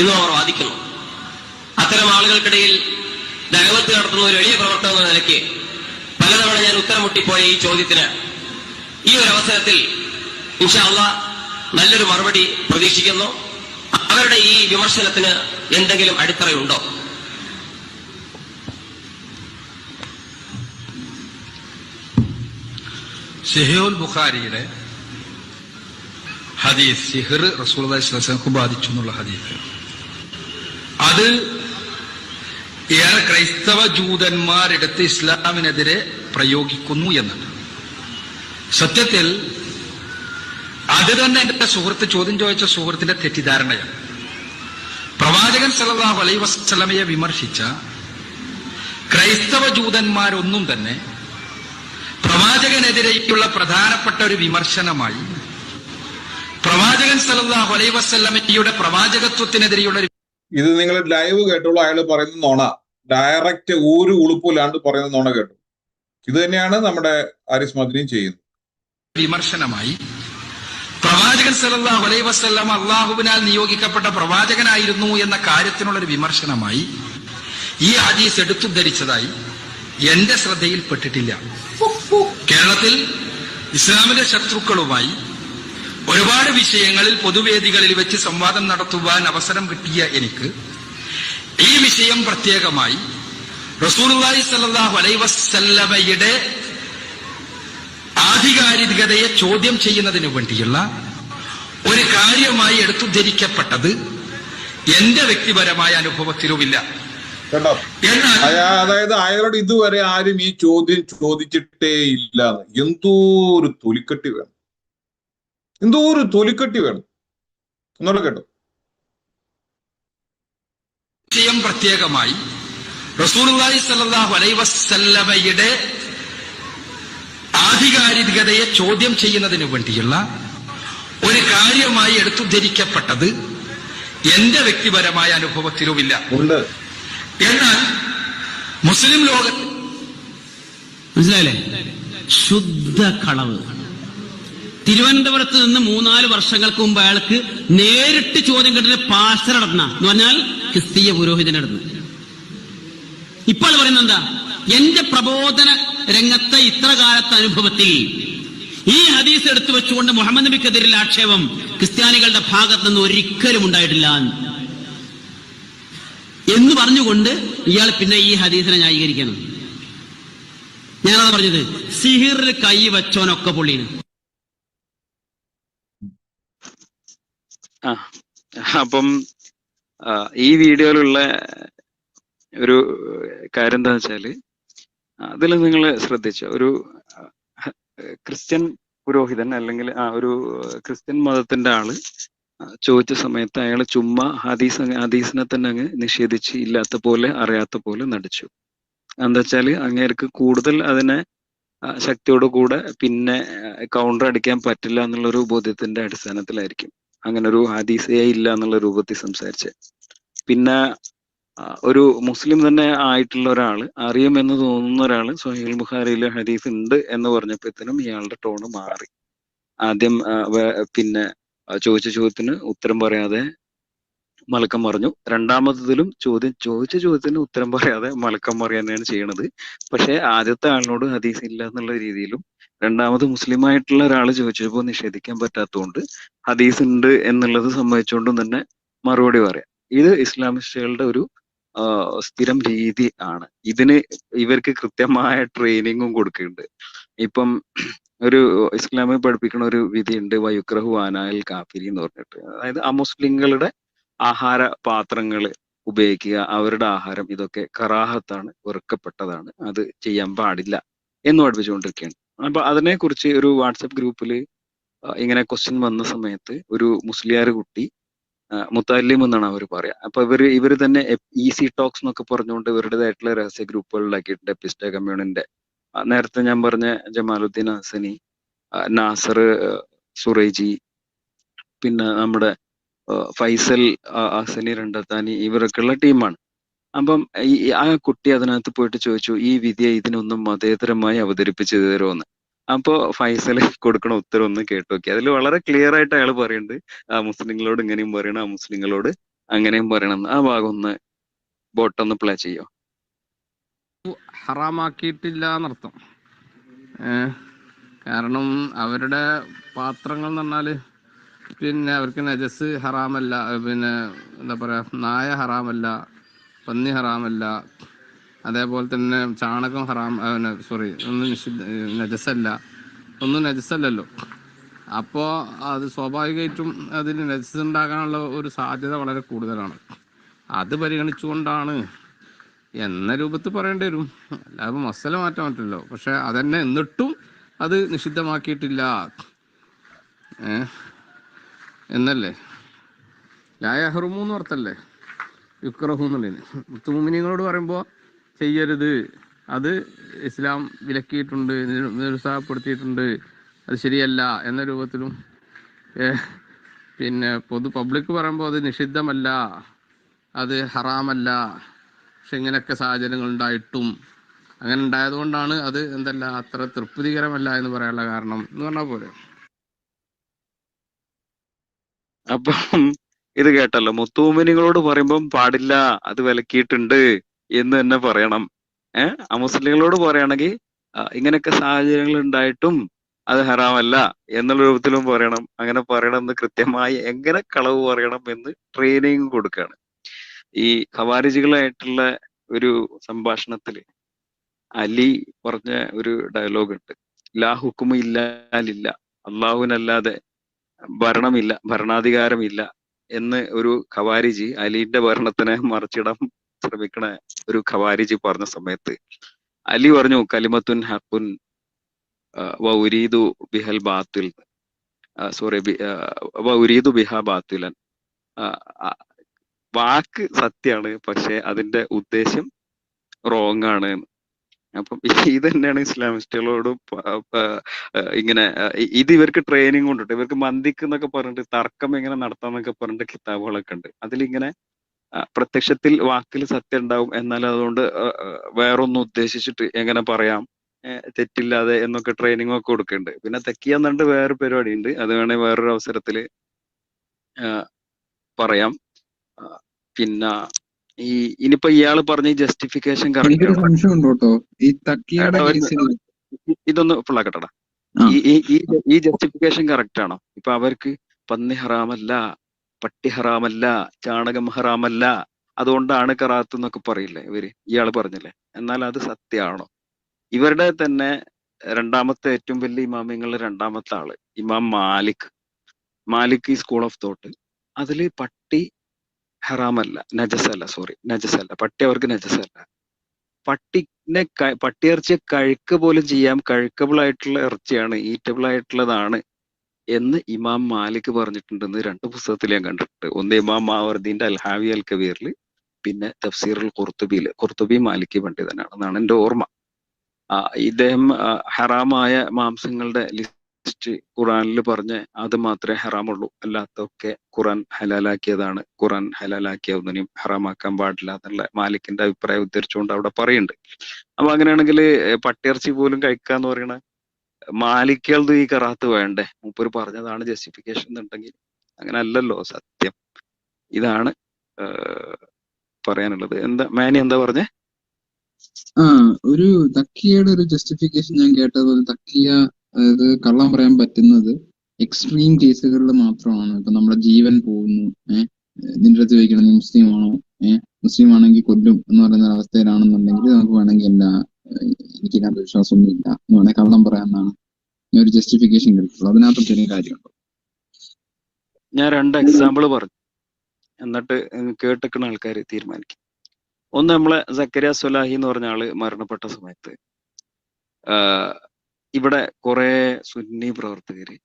ഇന്നും അവർ വാദിക്കുന്നു. അത്തരം ആളുകൾക്കിടയിൽ ദഅവത്ത് നടത്തുന്ന ഒരു എളിയ പ്രവർത്തനം എന്ന നിലയ്ക്ക് പലതവണ ഞാൻ ഉത്തരം മുട്ടിപ്പോയ ഈ ചോദ്യത്തിന് ഈ ഒരു അവസരത്തിൽ ഇൻഷാ അല്ലാഹ് നല്ലൊരു മറുപടി പ്രതീക്ഷിക്കുന്നു. അവരുടെ ഈ വിമർശനത്തിന് എന്തെങ്കിലും അടിത്തറയുണ്ടോ? സഹീഹുൽ ബുഖാരിയുടെ ഹദീസ്, സിഹിർ റസൂലുള്ളാഹി സ്വല്ലല്ലാഹു അലൈഹി വസല്ലം ബാധിച്ചു എന്നുള്ള ഹദീസ്, അത് ഏറെ ക്രൈസ്തവ ജൂതന്മാരെടുത്ത് ഇസ്ലാമിനെതിരെ പ്രയോഗിക്കുന്നു എന്നാണ്. സത്യത്തിൽ അത് തന്നെ എന്റെ സുഹൃത്ത് ചോദ്യം ചോദിച്ച സുഹൃത്തിന്റെ തെറ്റിദ്ധാരണയാണ്. പ്രവാചകൻ സല്ലല്ലാഹു അലൈഹി വസല്ലമയെ വിമർശിച്ച ക്രൈസ്തവ ജൂതന്മാരൊന്നും തന്നെ പ്രവാചകനെതിരെയുള്ള പ്രധാനപ്പെട്ട ഒരു വിമർശനമായി പ്രവാചകൻ സല്ലല്ലാഹു അലൈഹി വസല്ലമയുടെ പ്രവാചകത്വത്തിനെതിരെയുള്ള ഇത് നിങ്ങൾ ലൈവ് കേട്ടോളൂ. അയാൾ പറയുന്ന നോണ ഡയറക്റ്റ് ഒരു ഉളുപ്പില്ലാണ്ട് പറയുന്ന നോണ കേട്ടു. ഇത് തന്നെയാണ് നമ്മുടെ ആരിസ് മദ്നിയും ചെയ്യുന്നത്. വിമർശനമായി പ്രവാചകൻ സല്ലല്ലാഹു അലൈഹി വസല്ലം അള്ളാഹുവിനാൽ നിയോഗിക്കപ്പെട്ട പ്രവാചകനായിരുന്നു എന്ന കാര്യത്തിനുള്ള ഒരു വിമർശനമായി ഈ ഹദീസ് എടുത്തുദ്ധരിച്ചതായി എന്റെ ശ്രദ്ധയിൽപ്പെട്ടിട്ടില്ല. കേരളത്തിൽ ഇസ്ലാമിന്റെ ശത്രുക്കളുമായി ഒരുപാട് വിഷയങ്ങളിൽ പൊതുവേദികളിൽ വെച്ച് സംവാദം നടത്തുവാൻ അവസരം കിട്ടിയ എനിക്ക് ഈ വിഷയം പ്രത്യേകമായി റസൂലുള്ളാഹി സ്വല്ലല്ലാഹു അലൈഹി വസല്ലമയുടെ ആധികാരികതയെ ചോദ്യം ചെയ്യുന്നതിന് വേണ്ടിയുള്ള ഒരു കാര്യമായി എടുത്തുദ്ധരിക്കപ്പെട്ടത് എന്റെ വ്യക്തിപരമായ അനുഭവത്തിലുമില്ല. കേട്ടോ, അതായത് അയാളോട് ഇതുവരെ ആരും ഈ ചോദ്യം ചോദിച്ചിട്ടേ ഇല്ല. എന്തോ ഒരു തൊലിക്കെട്ടി വേണം. എന്തോ ഒരു തൊലിക്കട്ടി വേണം. ഒന്നുകൂടെ കേട്ടോ. വിഷയം പ്രത്യേകമായി റസൂലുള്ളാഹി സ്വല്ലല്ലാഹു അലൈഹി വസല്ലമയുടെ ആധികാരികതയെ ചോദ്യം ചെയ്യുന്നതിന് വേണ്ടിയുള്ള ഒരു കാര്യമായി എടുത്തുദ്ധരിക്കപ്പെട്ടത് എന്റെ വ്യക്തിപരമായ അനുഭവത്തിലുമില്ല. ഉണ്ട്. എന്നാൽ മുസ്ലിം ലോകത്ത് മനസ്സിലായില്ലേ? ശുദ്ധ കളവ്. തിരുവനന്തപുരത്ത് നിന്ന് 3-4 വർഷങ്ങൾക്ക് മുമ്പ് അയാൾക്ക് നേരിട്ട് ചോദ്യം കേട്ടിട്ട് പാസ്റ്റർ നടത്തുന്ന എന്ന് പറഞ്ഞാൽ ക്രിസ്തീയ പുരോഹിതനടന്ന്. ഇപ്പോൾ പറയുന്നത് എന്താ? എന്റെ പ്രബോധന രംഗത്തെ ഇത്ര കാലത്തെ അനുഭവത്തിൽ ഈ ഹദീസ് എടുത്തു വെച്ചുകൊണ്ട് മുഹമ്മദ് നബിക്കെതിരെയുള്ള ആക്ഷേപം ക്രിസ്ത്യാനികളുടെ ഭാഗത്ത് നിന്ന് ഒരിക്കലും ഉണ്ടായിട്ടില്ല എന്ന് പറഞ്ഞുകൊണ്ട് ഇയാൾ പിന്നെ ഈ ഹദീസിനെ ന്യായീകരിക്കണം. ഞാനത് പറഞ്ഞത് സിഹിറിൽ കൈ വെച്ചോനൊക്കെ പൊള്ളിന്. അപ്പം ഈ വീഡിയോയിലുള്ള ഒരു കാര്യം എന്താന്ന് വെച്ചാല്, അതിൽ നിങ്ങൾ ശ്രദ്ധിച്ച ഒരു ക്രിസ്ത്യൻ പുരോഹിതൻ അല്ലെങ്കിൽ ഒരു ക്രിസ്ത്യൻ മതത്തിന്റെ ആള് ചോദിച്ച സമയത്ത് അയാൾ ചുമ്മാ ഹദീസിനെ തന്നെ അങ്ങ് നിഷേധിച്ച് ഇല്ലാത്ത പോലെ അറിയാത്ത പോലെ നടിച്ചു. എന്താ വെച്ചാല് അങ്ങേർക്ക് കൂടുതൽ അതിനെ ശക്തിയോട് കൂടെ പിന്നെ കൗണ്ടർ അടിക്കാൻ പറ്റില്ല എന്നുള്ളൊരു ബോധ്യത്തിന്റെ അടിസ്ഥാനത്തിലായിരിക്കും അങ്ങനെ ഒരു ഹദീസേ ഇല്ല എന്നുള്ള രൂപത്തിൽ സംസാരിച്ച്. പിന്നെ ഒരു മുസ്ലിം തന്നെ ആയിട്ടുള്ള ഒരാള്, അറിയുമെന്ന് തോന്നുന്ന ഒരാള് സ്വഹീഹുൽ ബുഖാരിയിലെ ഹദീസ് ഉണ്ട് എന്ന് പറഞ്ഞപ്പോഴത്തേനും ഇയാളുടെ ടോണ് മാറി. ആദ്യം പിന്നെ ചോദിച്ച ചോദ്യത്തിന് ഉത്തരം പറയാതെ മലക്കം മറിഞ്ഞു. രണ്ടാമത്തതിലും ചോദിച്ച ചോദ്യത്തിന് ഉത്തരം പറയാതെ മലക്കം മറിയാനാണ് ചെയ്യണത്. പക്ഷെ ആദ്യത്തെ ആളിനോട് ഹദീസ് ഇല്ല എന്നുള്ള രീതിയിലും രണ്ടാമത് മുസ്ലിം ആയിട്ടുള്ള ഒരാൾ ചോദിച്ചപ്പോൾ നിഷേധിക്കാൻ പറ്റാത്തതുകൊണ്ട് ഹദീസ് ഉണ്ട് എന്നുള്ളത് സമ്മതിച്ചുകൊണ്ടും തന്നെ മറുപടി പറയാം. ഇത് ഇസ്ലാമിസ്റ്റുകളുടെ ഒരു സ്ഥിരം രീതി ആണ്. ഇതിന് ഇവർക്ക് കൃത്യമായ ട്രെയിനിങ്ങും കൊടുക്കുന്നുണ്ട്. ഇപ്പം ഒരു ഇസ്ലാമിൽ പഠിപ്പിക്കുന്ന ഒരു വിധിയുണ്ട്, വയുക്രഹു ആനാൽ കാഫിരി എന്ന് പറഞ്ഞിട്ട്. അതായത് അമുസ്ലിങ്ങളുടെ ആഹാര പാത്രങ്ങൾ ഉപയോഗിക്കുക, അവരുടെ ആഹാരം, ഇതൊക്കെ കറാഹത്താണ്, വെറുക്കപ്പെട്ടതാണ്, അത് ചെയ്യാൻ പാടില്ല എന്ന് പഠിപ്പിച്ചുകൊണ്ടിരിക്കുകയാണ്. അപ്പൊ അതിനെക്കുറിച്ച് ഒരു വാട്സപ്പ് ഗ്രൂപ്പിൽ ഇങ്ങനെ ക്വസ്റ്റ്യൻ വന്ന സമയത്ത് ഒരു മുസ്ലിയാർ കുട്ടി, മുത്തല്ലിം എന്നാണ് അവർ പറയാ, അപ്പൊ ഇവര് തന്നെ ഈസി ടോക്സ് എന്നൊക്കെ പറഞ്ഞുകൊണ്ട് ഇവരുടേതായിട്ടുള്ള രഹസ്യ ഗ്രൂപ്പുകൾ ഉണ്ടാക്കിയിട്ടുണ്ട്. എപ്പിസ്റ്റ കമ്മ്യൂണിന്റെ നേരത്തെ ഞാൻ പറഞ്ഞ ജമാലുദ്ദീൻ ഹസനി, നാസർ സുറൈജി, പിന്നെ നമ്മുടെ ഫൈസൽ ഹസനി രണ്ടത്താനി, ഇവരൊക്കെയുള്ള ടീമാണ്. അപ്പം ആ കുട്ടി അതിനകത്ത് പോയിട്ട് ചോദിച്ചു, ഈ വിധിയെ ഇതിനൊന്നും മതേതരമായി അവതരിപ്പിച്ചു തരുമെന്ന്. അപ്പോ ഫൈസൽ കൊടുക്കണ ഉത്തരം ഒന്ന് കേട്ടു നോക്കി. അതിൽ വളരെ ക്ലിയർ ആയിട്ട് അയാൾ പറയുന്നുണ്ട്, ആ മുസ്ലിങ്ങളോട് ഇങ്ങനെയും പറയണം, ആ മുസ്ലിങ്ങളോട് അങ്ങനെയും പറയണം. ആ ഭാഗം ഒന്ന് ബോട്ടൊന്ന് പ്ലേ ചെയ്യോ? ഹറാമാക്കിയിട്ടില്ല എന്നർത്ഥം. കാരണം അവരുടെ പാത്രങ്ങൾ എന്ന് പറഞ്ഞാല് പിന്നെ അവർക്ക് നജസ് ഹറാമല്ല, പിന്നെ എന്താ പറയാ, നായ ഹറാമല്ല, പന്നി ഹറാമല്ല, അതേപോലെ തന്നെ ചാണകം ഒന്നും നജസല്ല, ഒന്നും നജസല്ലല്ലോ. അപ്പോൾ അത് സ്വാഭാവികമായിട്ടും അതിന് നജസ് ഉണ്ടാകാനുള്ള ഒരു സാധ്യത വളരെ കൂടുതലാണ്. അത് പരിഗണിച്ചുകൊണ്ടാണ് എന്ന രൂപത്തിൽ പറയേണ്ടി വരും. അല്ലാതെ മസല മാറ്റാൻ പറ്റില്ലല്ലോ. പക്ഷെ അതന്നെ എന്നിട്ടും അത് നിഷിദ്ധമാക്കിയിട്ടില്ല എന്നല്ലേ. ലായഹ്റുമു എന്ന് ഓർത്തല്ലേ യുക്റഹു എന്നുള്ളതിന്. മുഅ്മിനീങ്ങളോട് പറയുമ്പോൾ ചെയ്യരുത്, അത് ഇസ്ലാം വിലക്കിയിട്ടുണ്ട്, നിരുത്സാഹപ്പെടുത്തിയിട്ടുണ്ട്, അത് ശരിയല്ല എന്ന രൂപത്തിലും. പിന്നെ പബ്ലിക് പറയുമ്പോൾ അത് നിഷിദ്ധമല്ല, അത് ഹറാമല്ല, പക്ഷെ ഇങ്ങനെയൊക്കെ സാഹചര്യങ്ങൾ ഉണ്ടായിട്ടും അങ്ങനെ ഉണ്ടായതുകൊണ്ടാണ് അത് എന്തല്ല അത്ര തൃപ്തികരമല്ല എന്ന് പറയാനുള്ള കാരണം എന്ന് പറഞ്ഞാൽ പോലെ. അപ്പം ഇത് കേട്ടല്ലോ, മുത്തൂമിനികളോട് പറയുമ്പം പാടില്ല, അത് വിലക്കിയിട്ടുണ്ട് എന്ന് തന്നെ പറയണം. അമുസ്ലിങ്ങളോട് പറയുകയാണെങ്കിൽ ഇങ്ങനെയൊക്കെ സാഹചര്യങ്ങൾ ഉണ്ടായിട്ടും അത് ഹറാമല്ല എന്നുള്ള രൂപത്തിലും പറയണം. അങ്ങനെ പറയണം എന്ന് കൃത്യമായി എങ്ങനെ കളവ് പറയണം എന്ന് ട്രെയിനിങ് കൊടുക്കുകയാണ്. ഈ ഖവാരിജികളായിട്ടുള്ള ഒരു സംഭാഷണത്തില് അലി പറഞ്ഞ ഒരു ഡയലോഗ് ഉണ്ട്, ലാ ഹുക്കുമു ഇല്ലാലില്ല, അള്ളാഹുവിനല്ലാതെ ഭരണമില്ല, ഭരണാധികാരമില്ല എന്ന് ഒരു ഖവാരിജി അലിന്റെ ഭരണത്തിനെ മറിച്ചിടാൻ ശ്രമിക്കണ ഒരു ഖവാരിജി പറഞ്ഞ സമയത്ത് അലി പറഞ്ഞു, കലിമത്തുൻ ഹഖുൻ വ ഉരീദു ബിഹൽ ബാത്തിൽ. സോറി ഉരീദു ബിഹാ ബാത്തിലൻ. ആ, വാക്ക് സത്യാണ്, പക്ഷെ അതിന്റെ ഉദ്ദേശം റോങ് ആണ്. അപ്പം ഇത് തന്നെയാണ് ഇസ്ലാമിസ്റ്റുകളോട് ഇങ്ങനെ ഇത് ഇവർക്ക് ട്രെയിനിങ് കൊണ്ടിട്ട് ഇവർക്ക് മന്ദിക്ക് എന്നൊക്കെ പറഞ്ഞിട്ട് തർക്കം എങ്ങനെ നടത്താന്നൊക്കെ പറഞ്ഞിട്ട് കിതാബുകളൊക്കെ ഉണ്ട്. അതിലിങ്ങനെ പ്രത്യക്ഷത്തിൽ വാക്കിൽ സത്യം ഉണ്ടാവും, എന്നാൽ അതുകൊണ്ട് വേറൊന്നും ഉദ്ദേശിച്ചിട്ട് എങ്ങനെ പറയാം തെറ്റില്ലാതെ എന്നൊക്കെ ട്രെയിനിങ് ഒക്കെ കൊടുക്കുന്നുണ്ട്. പിന്നെ തെക്കിയ എന്നുണ്ട് വേറെ പരിപാടി ഉണ്ട്, അത് വേണേൽ വേറൊരു അവസരത്തിൽ പറയാം. പിന്നെ ഇനിയിപ്പോ ഇയാള് പറഞ്ഞ ജസ്റ്റിഫിക്കേഷൻ കറക്റ്റ് എനിക്കൊരു ആണ്. സംശയം ഉണ്ട് കേട്ടോ, ഈ തക്കിയുടെ കേസിൽ. ഇതൊന്ന് ഫുള്ളാക്കട്ടടാ. ഈ ജസ്റ്റിഫിക്കേഷൻ കറക്റ്റ് ആണോ? ഇപ്പൊ അവർക്ക് പന്നി ഹറാമല്ല, പട്ടി ഹറാമല്ല, ചാണകം ഹറാമല്ല, അതുകൊണ്ടാണ് കറാത്ത് എന്നൊക്കെ പറയില്ലേ ഇയാള് പറഞ്ഞില്ലേ, എന്നാൽ അത് സത്യമാണോ? ഇവരുടെ തന്നെ രണ്ടാമത്തെ ഏറ്റവും വലിയ ഇമാമിങ്ങളിൽ രണ്ടാമത്തെ ആള് ഇമാം മാലിക് ഈ സ്കൂൾ ഓഫ് തോട്ട്, അതില് പട്ടി ഹറാമല്ല, നജസല്ല, പട്ടി അവർക്ക് നജസല്ല. പട്ടിയിറച്ചിയെ കഴിക്കുക പോലും ചെയ്യാം, കഴിക്കബിൾ ആയിട്ടുള്ള ഇറച്ചിയാണ്, ഈറ്റബിൾ ആയിട്ടുള്ളതാണ് എന്ന് ഇമാം മാലിക് പറഞ്ഞിട്ടുണ്ടെന്ന് 2 പുസ്തകത്തിൽ ഞാൻ കണ്ടിട്ടുണ്ട്. ഒന്ന് ഇമാം മാവർദീന്റെ അൽഹാവി അൽ കബീറിൽ, പിന്നെ തഫ്സീറുൽ ഖുർത്തുബി മാലിക്കി പണ്ഡിതനാണ് എന്നാണ് എൻ്റെ ഓർമ്മ. ഇദ്ദേഹം ഹറാമായ മാംസങ്ങളുടെ ലിസ്റ്റ് ഖുറാനിൽ പറഞ്ഞ് അത് മാത്രമേ ഹറാമുള്ളൂ, അല്ലാത്തൊക്കെ ഖുറാൻ ഹലാലാക്കിയതാണ്, ഖുറാൻ ഹലാലാക്കിയ ഒന്നിനും ഹറാമാക്കാൻ പാടില്ല എന്നുള്ള മാലിക്കിന്റെ അഭിപ്രായം ഉദ്ധരിച്ചുകൊണ്ട് അവിടെ പറയുന്നുണ്ട്. അപ്പൊ അങ്ങനെയാണെങ്കിൽ പട്ടിയിറച്ചി പോലും കഴിക്കാന്ന് പറയണ മാലിക്കുകളത് ഈ കറാത്ത് വേണ്ടേ? മൂപ്പര് പറഞ്ഞതാണ് ജസ്റ്റിഫിക്കേഷൻ എന്നുണ്ടെങ്കിൽ അങ്ങനെ അല്ലല്ലോ സത്യം. ഇതാണ് പറയാനുള്ളത്. മാനി എന്താ പറഞ്ഞേ? ഒരു തക്കിയയുടെ ഒരു ജസ്റ്റിഫിക്കേഷൻ ഞാൻ കേട്ടതുപോലെ, തക്കിയ അതായത് കള്ളം പറയാൻ പറ്റുന്നത് എക്സ്ട്രീം കേസുകളിൽ മാത്രമാണ്. ഇപ്പൊ നമ്മുടെ ജീവൻ പോകുന്നു, നിന്റെ അടുത്ത് ചോദിക്കണം നീ മുസ്ലിം ആണോ, മുസ്ലിം ആണെങ്കിൽ കൊല്ലും എന്ന് പറയുന്ന അവസ്ഥയിലാണെന്നുണ്ടെങ്കിൽ നമുക്ക് വേണമെങ്കിൽ എനിക്കിതിനകത്ത് വിശ്വാസമൊന്നും ഇല്ല എന്ന് വേണമെങ്കിൽ കള്ളം പറയാമെന്നാണ് ഞാൻ ഒരു ജസ്റ്റിഫിക്കേഷൻ കേട്ടിട്ടുള്ളൂ. അതിനകത്ത് ചെറിയ കാര്യമുണ്ടോ? ഞാൻ 2 എക്സാമ്പിൾ പറഞ്ഞു, എന്നിട്ട് കേട്ടിക്കുന്ന ആൾക്കാർ തീരുമാനിക്കും. ഒന്ന്, നമ്മളെ സക്കരിയ സ്വലാഹി എന്ന് പറഞ്ഞ ആള് മരണപ്പെട്ട സമയത്ത് ഇവിടെ കുറെ സുന്നി പ്രവർത്തകര്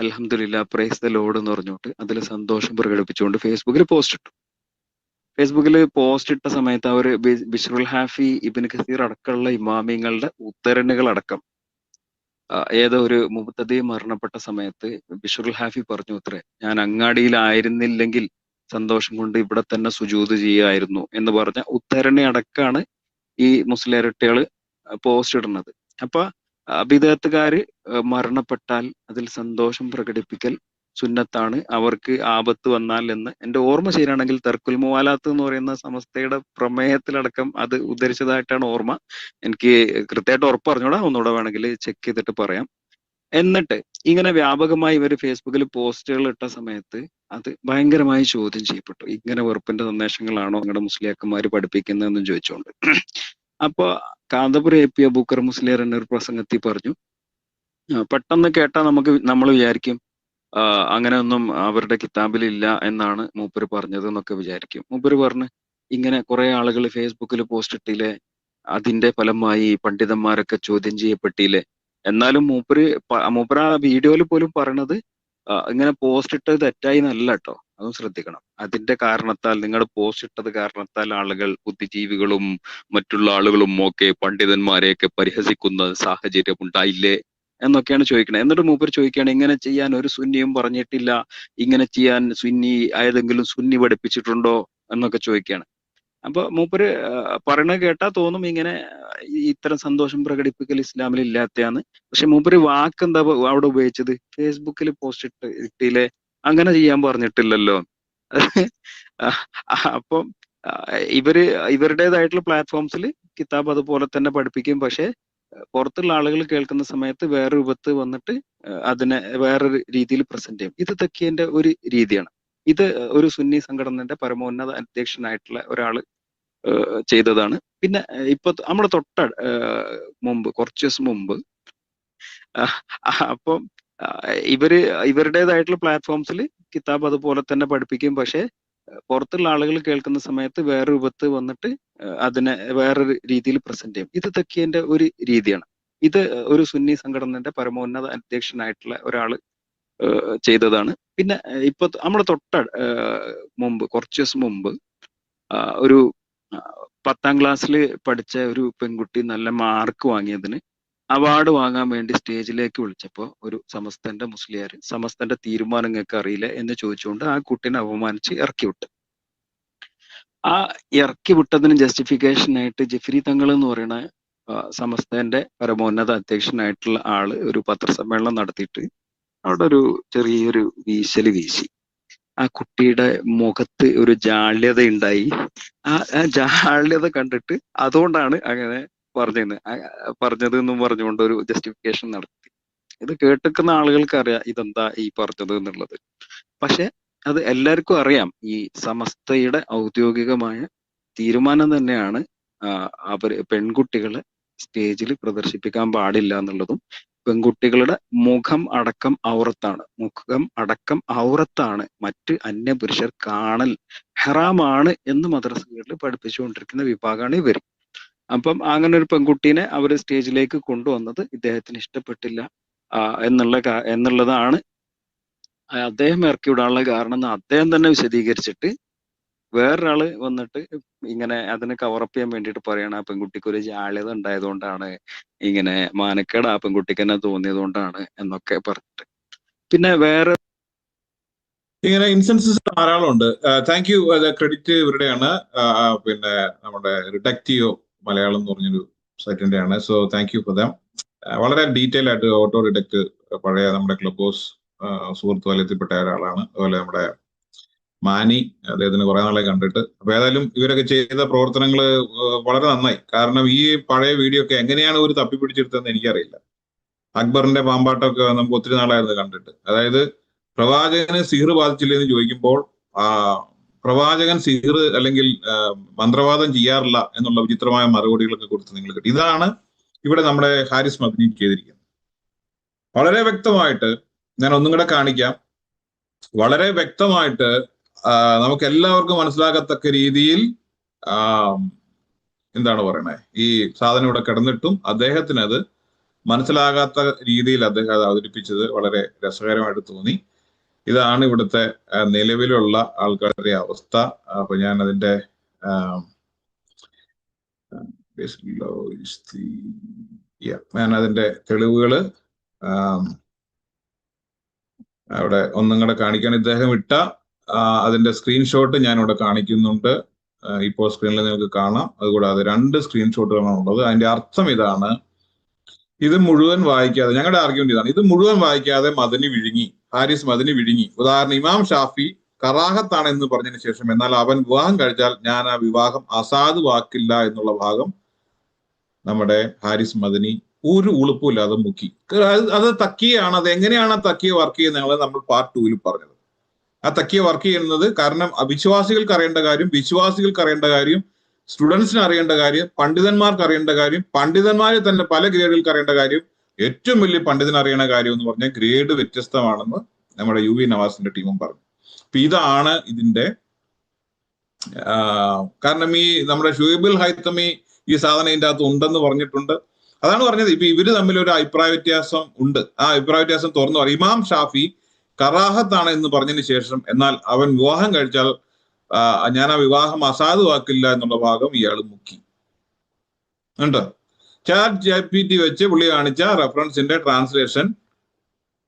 അൽഹംദുലില്ലാ പ്രൈസ് ദ ലോർഡ് എന്ന് പറഞ്ഞുകൊണ്ട് അതിൽ സന്തോഷം പ്രകടിപ്പിച്ചുകൊണ്ട് ഫേസ്ബുക്കിൽ പോസ്റ്റ് ഇട്ട സമയത്ത് അവര് ബിശ്റുൽ ഹാഫി, ഇബ്നു കസീർ അടക്കമുള്ള ഇമാമിങ്ങളുടെ ഉദ്ധരണികൾ അടക്കം ഏതോ ഒരു മുബ്തദി മരണപ്പെട്ട സമയത്ത് ബിശ്റുൽ ഹാഫി പറഞ്ഞു അത്രേ, ഞാൻ അങ്ങാടിയിലായിരുന്നില്ലെങ്കിൽ സന്തോഷം കൊണ്ട് ഇവിടെ തന്നെ സുജൂദ് ചെയ്യുമായിരുന്നു എന്ന് പറഞ്ഞ ഉദ്ധരണി അടക്കമാണ് ഈ മുസ്ലിയാരിട്ടികള് പോസ്റ്റ് ഇടുന്നത്. അപ്പൊ ബിദഅത്തുകാര് മരണപ്പെട്ടാൽ അതിൽ സന്തോഷം പ്രകടിപ്പിക്കൽ സുന്നത്താണ്, അവർക്ക് ആപത്ത് വന്നാൽ എന്ന് എൻ്റെ ഓർമ്മ ശരിയാണെങ്കിൽ തർക്കുൽ മുവാലാത്ത് എന്ന് പറയുന്ന സമസ്തയുടെ പ്രമേയത്തിലടക്കം അത് ഉദ്ധരിച്ചതായിട്ടാണ് ഓർമ്മ. എനിക്ക് കൃത്യമായിട്ട് ഉറപ്പ് പറഞ്ഞൂടാ, ഒന്നുകൂടെ വേണമെങ്കിൽ ചെക്ക് ചെയ്തിട്ട് പറയാം. എന്നിട്ട് ഇങ്ങനെ വ്യാപകമായി ഇവർ ഫേസ്ബുക്കിൽ പോസ്റ്റുകൾ ഇട്ട സമയത്ത് അത് ഭയങ്കരമായി ചോദ്യം ചെയ്യപ്പെട്ടു. ഇങ്ങനെ വെറുപ്പിന്റെ സന്ദേശങ്ങളാണോ നിങ്ങളുടെ മുസ്ലിയാക്കന്മാര് പഠിപ്പിക്കുന്നതെന്നും ചോദിച്ചുകൊണ്ട്. അപ്പൊ കാന്തപുര AP അബൂക്കർ മുസ്ലിയാർ എന്നൊരു പ്രസംഗത്തിൽ പറഞ്ഞു, പെട്ടെന്ന് കേട്ടാൽ നമ്മൾ വിചാരിക്കും അങ്ങനെ ഒന്നും അവരുടെ കിതാബിലില്ല എന്നാണ് മൂപ്പര് പറഞ്ഞത് എന്നൊക്കെ വിചാരിക്കും. മൂപ്പര് പറഞ്ഞു, ഇങ്ങനെ കുറെ ആളുകൾ ഫേസ്ബുക്കിൽ പോസ്റ്റ് ഇട്ടില്ലേ, അതിന്റെ ഫലമായി പണ്ഡിതന്മാരൊക്കെ ചോദ്യം ചെയ്യപ്പെട്ടില്ലേ. എന്നാലും മൂപ്പര് ആ വീഡിയോയിൽ പോലും പറയണത് ഇങ്ങനെ പോസ്റ്റ് ഇട്ടത് തെറ്റായി എന്നല്ല കേട്ടോ, അതും ശ്രദ്ധിക്കണം. അതിന്റെ കാരണത്താൽ, നിങ്ങളുടെ പോസ്റ്റ് ഇട്ടത് കാരണത്താൽ ആളുകൾ, ബുദ്ധിജീവികളും മറ്റുള്ള ആളുകളും ഒക്കെ പണ്ഡിതന്മാരെയൊക്കെ പരിഹസിക്കുന്ന സാഹചര്യം ഉണ്ടായില്ലേ എന്നൊക്കെയാണ് ചോദിക്കണത്. എന്നിട്ട് മൂപ്പര് ചോദിക്കുകയാണ്, ഇങ്ങനെ ചെയ്യാൻ ഒരു സുന്നിയും പറഞ്ഞിട്ടില്ല, ഇങ്ങനെ ചെയ്യാൻ ഏതെങ്കിലും സുന്നി പഠിപ്പിച്ചിട്ടുണ്ടോ എന്നൊക്കെ ചോദിക്കുകയാണ്. അപ്പൊ മൂപ്പര് പറയണത് കേട്ടാ തോന്നും ഇങ്ങനെ ഇത്തരം സന്തോഷം പ്രകടിപ്പിക്കൽ ഇസ്ലാമിൽ ഇല്ലാത്തതാണ്. പക്ഷെ മൂപ്പര് വാക്ക് എന്താ അവിടെ ഉപയോഗിച്ചത്? ഫേസ്ബുക്കിൽ പോസ്റ്റ് ഇട്ടില്ലേ, അങ്ങനെ ചെയ്യാൻ പറഞ്ഞിട്ടില്ലല്ലോ. അപ്പം ഇവരുടേതായിട്ടുള്ള പ്ലാറ്റ്ഫോംസിൽ കിതാബ് അതുപോലെ തന്നെ പഠിപ്പിക്കും, പക്ഷെ പുറത്തുള്ള ആളുകൾ കേൾക്കുന്ന സമയത്ത് വേറെ രൂപത്ത് വന്നിട്ട് അതിനെ വേറൊരു രീതിയിൽ പ്രസന്റ് ചെയ്യും. ഇത് തക്കിയന്റെ ഒരു രീതിയാണ്. ഇത് ഒരു സുന്നി സംഘടനയുടെ പരമോന്നത അധ്യക്ഷനായിട്ടുള്ള ഒരാള് ചെയ്തതാണ്. പിന്നെ ഇപ്പൊ നമ്മുടെ കുറച്ച് ദിവസം മുമ്പ് അപ്പം ഇവരുടേതായിട്ടുള്ള പ്ലാറ്റ്ഫോംസിൽ കിതാബ് അതുപോലെ തന്നെ പഠിപ്പിക്കും, പക്ഷെ പുറത്തുള്ള ആളുകൾ കേൾക്കുന്ന സമയത്ത് വേറെ രൂപത്ത് വന്നിട്ട് അതിനെ വേറൊരു രീതിയിൽ പ്രസന്റ് ചെയ്യും. ഇത് തക്കിയന്റെ ഒരു രീതിയാണ്. ഇത് ഒരു സുന്നി സംഘടനയുടെ പരമോന്നത അധ്യക്ഷനായിട്ടുള്ള ഒരാള് ചെയ്തതാണ്. പിന്നെ ഇപ്പൊ നമ്മുടെ മുമ്പ് കുറച്ച് ദിവസം മുമ്പ് ഒരു 10ാം ക്ലാസ്സിൽ പഠിച്ച ഒരു പെൺകുട്ടി നല്ല മാർക്ക് വാങ്ങിയതിന് അവാർഡ് വാങ്ങാൻ വേണ്ടി സ്റ്റേജിലേക്ക് വിളിച്ചപ്പോൾ ഒരു സമസ്തന്റെ മുസ്ലിയാർ സമസ്തന്റെ തീരുമാനം നിങ്ങൾക്ക് അറിയില്ല എന്ന് ചോദിച്ചുകൊണ്ട് ആ കുട്ടീനെ അപമാനിച്ച് ഇറക്കി വിട്ടു. ആ ഇറക്കി വിട്ടതിന് ജസ്റ്റിഫിക്കേഷൻ ആയിട്ട് ജിഫ്രി തങ്ങൾ എന്ന് പറയുന്ന സമസ്തന്റെ പരമോന്നത അധ്യക്ഷനായിട്ടുള്ള ആള് ഒരു പത്രസമ്മേളനം നടത്തിയിട്ട് അവിടെ ഒരു ചെറിയൊരു വീശല് വീശി. ആ കുട്ടിയുടെ മുഖത്ത് ഒരു ജാള്യത ഉണ്ടായി. ആ ജാള്യത കണ്ടിട്ട് അതുകൊണ്ടാണ് അങ്ങനെ പറഞ്ഞത് എന്നും പറഞ്ഞുകൊണ്ട് ഒരു ജസ്റ്റിഫിക്കേഷൻ നടത്തി. ഇത് കേട്ടിക്കുന്ന ആളുകൾക്ക് അറിയാം ഇതെന്താ ഈ പറഞ്ഞത് എന്നുള്ളത്. പക്ഷെ അത് എല്ലാവർക്കും അറിയാം, ഈ സമസ്തയുടെ ഔദ്യോഗികമായ തീരുമാനം തന്നെയാണ് പെൺകുട്ടികളെ സ്റ്റേജിൽ പ്രദർശിപ്പിക്കാൻ പാടില്ല എന്നുള്ളതും പെൺകുട്ടികളുടെ മുഖം അടക്കം ഔറത്താണ് മറ്റ് അന്യപുരുഷർ കാണൽ ഹറാമാണ് എന്ന് മദ്രസകളിൽ പഠിപ്പിച്ചുകൊണ്ടിരിക്കുന്ന വിഭാഗമാണ് ഇവർ. അപ്പം അങ്ങനെ ഒരു പെൺകുട്ടീനെ അവർ സ്റ്റേജിലേക്ക് കൊണ്ടുവന്നത് ഇദ്ദേഹത്തിന് ഇഷ്ടപ്പെട്ടില്ല എന്നുള്ളതാണ് അദ്ദേഹം ഇറക്കി വിടാനുള്ള കാരണം എന്ന് അദ്ദേഹം തന്നെ വിശദീകരിച്ചിട്ട് വേറൊരാള് വന്നിട്ട് ഇങ്ങനെ അതിനെ കവറപ്പ് ചെയ്യാൻ വേണ്ടിയിട്ട് പറയണം ആ പെൺകുട്ടിക്ക് ഒരു ജാള്യത ഉണ്ടായതുകൊണ്ടാണ്, ഇങ്ങനെ മാനക്കേട് ആ പെൺകുട്ടിക്ക് തന്നെ തോന്നിയത് കൊണ്ടാണ് എന്നൊക്കെ പറഞ്ഞിട്ട്. പിന്നെ വേറെ ഇങ്ങനെ ഇൻസ്റ്റൻസസ് ധാരാളം ഉണ്ട്. Thank you. ക്രെഡിറ്റ് ഇവരുടെയാണ്. പിന്നെ നമ്മുടെ റിഡക്റ്റീവ് മലയാളം എന്ന് പറഞ്ഞൊരു സൈറ്റിന്റെ ആണ്. So thank you for them. വളരെ ഡീറ്റെയിൽ ആയിട്ട് ഓട്ടോ റിഡക്റ്റ് പഴയ നമ്മുടെ ക്ലബ് ഹൗസ് സുഹൃത്ത് വലയത്തിൽപ്പെട്ട ഒരാളാണ്. അതുപോലെ നമ്മുടെ മാനി, അദ്ദേഹത്തിന് കുറെ നാളെ കണ്ടിട്ട്. അപ്പൊ ഏതായാലും ഇവരൊക്കെ ചെയ്ത പ്രവർത്തനങ്ങൾ വളരെ നന്നായി. കാരണം ഈ പഴയ വീഡിയോ ഒക്കെ എങ്ങനെയാണ് ഒരു തപ്പിപ്പിടിച്ചെടുത്തതെന്ന് എനിക്കറിയില്ല. അക്ബറിന്റെ പാമ്പാട്ടമൊക്കെ നമുക്ക് ഒത്തിരി നാളായിരുന്നു കണ്ടിട്ട്. അതായത് പ്രവാചകന് സിഹിർ ബാധിച്ചില്ലെന്ന് ചോദിക്കുമ്പോൾ പ്രവാചകൻ സിഹിർ അല്ലെങ്കിൽ മന്ത്രവാദം ചെയ്യാറില്ല എന്നുള്ള വിചിത്രമായ മറുപടികളൊക്കെ കൊടുത്ത് നിങ്ങൾ കിട്ടി. ഇതാണ് ഇവിടെ നമ്മുടെ ഹാരിസ് മദ്നി ചെയ്തിരിക്കുന്നത്. വളരെ വ്യക്തമായിട്ട് ഞാൻ ഒന്നും കൂടെ കാണിക്കാം. വളരെ വ്യക്തമായിട്ട് നമുക്ക് എല്ലാവർക്കും മനസ്സിലാകത്തക്ക രീതിയിൽ എന്താണ് പറയണേ, ഈ സാധനം ഇവിടെ കിടന്നിട്ടും അദ്ദേഹത്തിന് അത് മനസ്സിലാകാത്ത രീതിയിൽ അദ്ദേഹം അത് അവതരിപ്പിച്ചത് വളരെ രസകരമായിട്ട് തോന്നി. ഇതാണ് ഇവിടുത്തെ നിലവിലുള്ള ആൾക്കാരുടെ അവസ്ഥ. അപ്പൊ ഞാൻ അതിന്റെ തെളിവുകള് അവിടെ ഒന്നും കൂടെ കാണിക്കാൻ ഇദ്ദേഹം ഇട്ട അതിന്റെ സ്ക്രീൻഷോട്ട് ഞാൻ ഇവിടെ കാണിക്കുന്നുണ്ട്. ഇപ്പോൾ സ്ക്രീനിൽ നിങ്ങൾക്ക് കാണാം. അതുകൂടാതെ 2 സ്ക്രീൻഷോട്ടുകളാണ് ഉള്ളത്. അതിന്റെ അർത്ഥം ഇതാണ്: ഇത് മുഴുവൻ വായിക്കാതെ, ഞങ്ങളുടെ ആർഗ്യുമെന്റ് ഇതാണ്, ഇത് മുഴുവൻ വായിക്കാതെ ഹാരിസ് മദനി വിഴുങ്ങി. ഉദാഹരണം, ഇമാം ഷാഫി കറാഹത്താണ് എന്ന് പറഞ്ഞതിന് ശേഷം എന്നാൽ അവൻ വിവാഹം കഴിച്ചാൽ ഞാൻ ആ വിവാഹം അസാധുവാക്കില്ല എന്നുള്ള ഭാഗം നമ്മുടെ ഹാരിസ് മദനി ഒരു ഉളുപ്പില്ലാതെ മുക്കി. അത് തക്കിയാണ്. അത് എങ്ങനെയാണ് ആ തക്കിയ വർക്ക് ചെയ്യുന്നത് നമ്മൾ പാർട്ട് 2-ൽ പറഞ്ഞത്. ആ തക്കിയ വർക്ക് ചെയ്യുന്നത് കാരണം അവിശ്വാസികൾക്ക് അറിയേണ്ട കാര്യം, വിശ്വാസികൾക്ക് അറിയേണ്ട കാര്യം, സ്റ്റുഡൻസിന് അറിയേണ്ട കാര്യം, പണ്ഡിതന്മാർക്ക് അറിയേണ്ട കാര്യം, പണ്ഡിതന്മാരെ തന്നെ പല ഗ്രേഡുകൾക്ക് അറിയേണ്ട കാര്യം, ഏറ്റവും വലിയ പണ്ഡിതന് അറിയേണ്ട കാര്യം എന്ന് പറഞ്ഞാൽ ഗ്രേഡ് വ്യത്യസ്തമാണെന്ന് നമ്മുടെ UV നവാസിന്റെ ടീമും പറഞ്ഞു. അപ്പൊ ഇതാണ് ഇതിന്റെ കാരണം ഈ നമ്മുടെ ഷുഹൈബുൽ ഹൈത്തമി ഈ സാധനം ഇതിന്റെ അകത്ത് ഉണ്ടെന്ന് പറഞ്ഞിട്ടുണ്ട്. അതാണ് പറഞ്ഞത്. ഇപ്പൊ ഇവര് തമ്മിൽ ഒരു അഭിപ്രായ വ്യത്യാസം ഉണ്ട്. ആ അഭിപ്രായ വ്യത്യാസം തുറന്നു പറയും. ഇമാം ഷാഫി കറാഹത്താണ് എന്ന് പറഞ്ഞതിന് ശേഷം എന്നാൽ അവൻ വിവാഹം കഴിച്ചാൽ ഞാൻ ആ വിവാഹം അസാധുവാക്കില്ല എന്നുള്ള ഭാഗം ഇയാൾ മുക്കി ഉണ്ട്. ChatGPT വെച്ച് പുള്ളി കാണിച്ച റെഫറൻസിന്റെ translation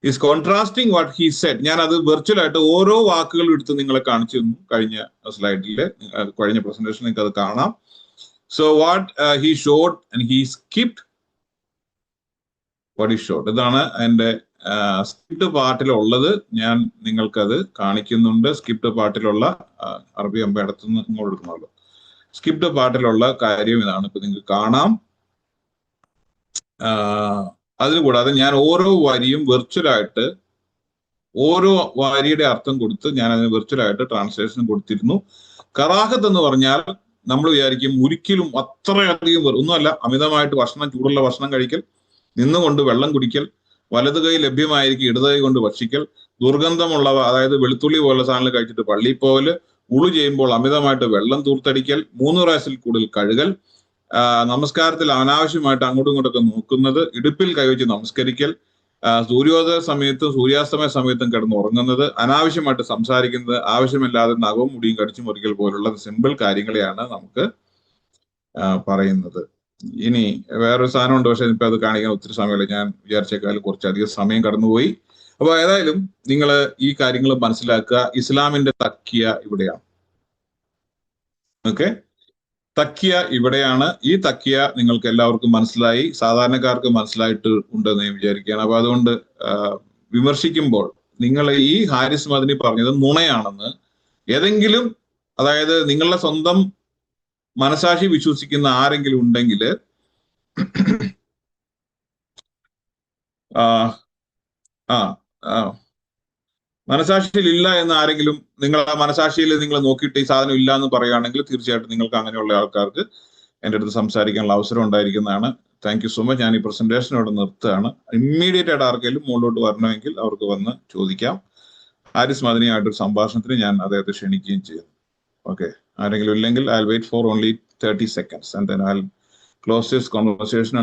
is contrasting what he said. ഞാൻ അത് വെർച്വൽ ആയിട്ട് ഓരോ വാക്കുകളും എടുത്ത് നിങ്ങളെ കാണിച്ചു തന്നു കഴിഞ്ഞ സ്ലൈഡില്, കഴിഞ്ഞ പ്രസന്റേഷൻ നിങ്ങൾക്ക് അത് കാണാം. So what he showed and he skipped what he showed. ഇതാണ് അതിന്റെ സ്ക്രിപ്റ്റ് പാർട്ടിലുള്ളത്. ഞാൻ നിങ്ങൾക്കത് കാണിക്കുന്നുണ്ട്. സ്ക്രിപ്റ്റ് പാർട്ടിലുള്ള അറബി അമ്പയടത്തുനിന്ന് ഇങ്ങോട്ട് എടുക്കണമല്ലോ. സ്ക്രിപ്റ്റ് പാർട്ടിലുള്ള കാര്യം ഇതാണ്. ഇപ്പൊ നിങ്ങൾക്ക് കാണാം. അതിന് കൂടാതെ ഞാൻ ഓരോ വരിയും വെർച്വലായിട്ട് ഓരോ വരിയുടെ അർത്ഥം കൊടുത്ത് ഞാൻ അതിന് വെർച്വലായിട്ട് ട്രാൻസ്ലേഷൻ കൊടുത്തിരുന്നു. കറാഹത്ത് എന്ന് പറഞ്ഞാൽ നമ്മൾ വിചാരിക്കും ഒരിക്കലും അത്രയധികം ഒന്നുമല്ല. അമിതമായിട്ട് ചൂടുള്ള ഭക്ഷണം കഴിക്കൽ, നിന്നുകൊണ്ട് വെള്ളം കുടിക്കൽ, വലത് കൈ ലഭ്യമായിരിക്കും ഇടത് കൈ കൊണ്ട് ഭക്ഷിക്കൽ, ദുർഗന്ധമുള്ളവ അതായത് വെളുത്തുള്ളി പോലുള്ള സാധനങ്ങൾ കഴിച്ചിട്ട് പള്ളിയിൽ പോകല്, ഉളു ചെയ്യുമ്പോൾ അമിതമായിട്ട് വെള്ളം തൂർത്തടിക്കൽ, 3 പ്രാവശ്യത്തിൽ കൂടുതൽ കഴുകൽ, നമസ്കാരത്തിൽ അനാവശ്യമായിട്ട് അങ്ങോട്ടും ഇങ്ങോട്ടൊക്കെ നോക്കുന്നത്, ഇടുപ്പിൽ കൈവച്ച് നമസ്കരിക്കൽ, സൂര്യോദയ സമയത്തും സൂര്യാസ്തമയ സമയത്തും കിടന്ന് ഉറങ്ങുന്നത്, അനാവശ്യമായിട്ട് സംസാരിക്കുന്നത്, ആവശ്യമില്ലാതെ നഖവും മുടിയും കടിച്ചു മുറിക്കൽ പോലുള്ള സിമ്പിൾ കാര്യങ്ങളെയാണ് നമുക്ക് പറയുന്നത്. ഇനി വേറൊരു സാധനമുണ്ട്, പക്ഷെ ഇപ്പൊ അത് കാണിക്കാൻ ഒത്തിരി സമയമില്ല. ഞാൻ വിചാരിച്ചേക്കാളും കുറച്ചധികം സമയം കടന്നുപോയി. അപ്പൊ ഏതായാലും നിങ്ങൾ ഈ കാര്യങ്ങൾ മനസ്സിലാക്കുക. ഇസ്ലാമിന്റെ തക്കിയ ഇവിടെയാണ്. ഓക്കെ, തക്കിയ ഇവിടെയാണ്. ഈ തക്കിയ നിങ്ങൾക്ക് എല്ലാവർക്കും മനസ്സിലായി, സാധാരണക്കാർക്ക് മനസ്സിലായിട്ട് ഉണ്ടെന്ന് ഞാൻ വിചാരിക്കുകയാണ്. അപ്പൊ അതുകൊണ്ട് വിമർശിക്കുമ്പോൾ നിങ്ങൾ ഈ ഹാരിസ് മദനി പറഞ്ഞത് നുണയാണെന്ന് ഏതെങ്കിലും, അതായത് നിങ്ങളുടെ സ്വന്തം മനസാക്ഷി വിശ്വസിക്കുന്ന ആരെങ്കിലും ഉണ്ടെങ്കിൽ മനസാക്ഷിയിൽ ഇല്ല എന്ന് ആരെങ്കിലും, നിങ്ങളുടെ മനസാക്ഷിയിൽ നിങ്ങൾ നോക്കിയിട്ട് ഈ സാധനം ഇല്ല എന്ന് പറയുകയാണെങ്കിൽ തീർച്ചയായിട്ടും നിങ്ങൾക്ക് അങ്ങനെയുള്ള ആൾക്കാർക്ക് എൻ്റെ അടുത്ത് സംസാരിക്കാനുള്ള അവസരം ഉണ്ടായിരിക്കുന്നതാണ്. Thank you so much. ഞാൻ ഈ പ്രസന്റേഷൻ ഇവിടെ നിർത്തുകയാണ്. ഇമ്മീഡിയറ്റ് ആയിട്ട് ആർക്കെങ്കിലും മുകളിലോട്ട് വരണമെങ്കിൽ അവർക്ക് വന്ന് ചോദിക്കാം. ഹാരിസ് മദനിയായിട്ടൊരു സംഭാഷണത്തിന് ഞാൻ അദ്ദേഹത്തെ ക്ഷണിക്കുകയും ചെയ്യുന്നു. ഓക്കെ, ആരെങ്കിലും ഇല്ലെങ്കിൽ I will wait for only 30 seconds and then I'll close this conversation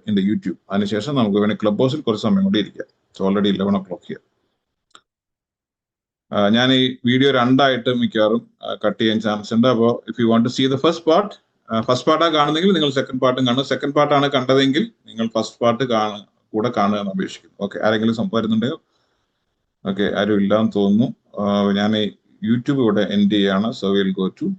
in the YouTube. അതിനുശേഷം നമുക്ക് വേണമെങ്കിൽ ക്ലബ് ഹൗസിൽ കുറച്ച് സമയം കൂടി ഇരിക്കാം. It's already 11 o'clock here. ഞാൻ ഈ വീഡിയോ രണ്ടായിട്ട് മിക്കവാറും കട്ട് ചെയ്യാൻ ചാൻസ് ഉണ്ട്. അപ്പോൾ if you want to see the first പാർട്ടാണ് കാണുന്നെങ്കിൽ നിങ്ങൾ സെക്കൻഡ് പാർട്ടും കാണുക. സെക്കൻഡ് പാർട്ടാണ് കണ്ടതെങ്കിൽ നിങ്ങൾ ഫസ്റ്റ് പാർട്ട് കൂടെ കാണുക എന്ന് അപേക്ഷിക്കുന്നു. ഓക്കെ, ആരെങ്കിലും സംസാരിക്കുന്നുണ്ടെയോ? ഓക്കെ, ആരും ഇല്ലാന്ന് തോന്നുന്നു. ഞാൻ യൂട്യൂബ് ഇവിടെ എൻഡ് ചെയ്യാണ്. So will go to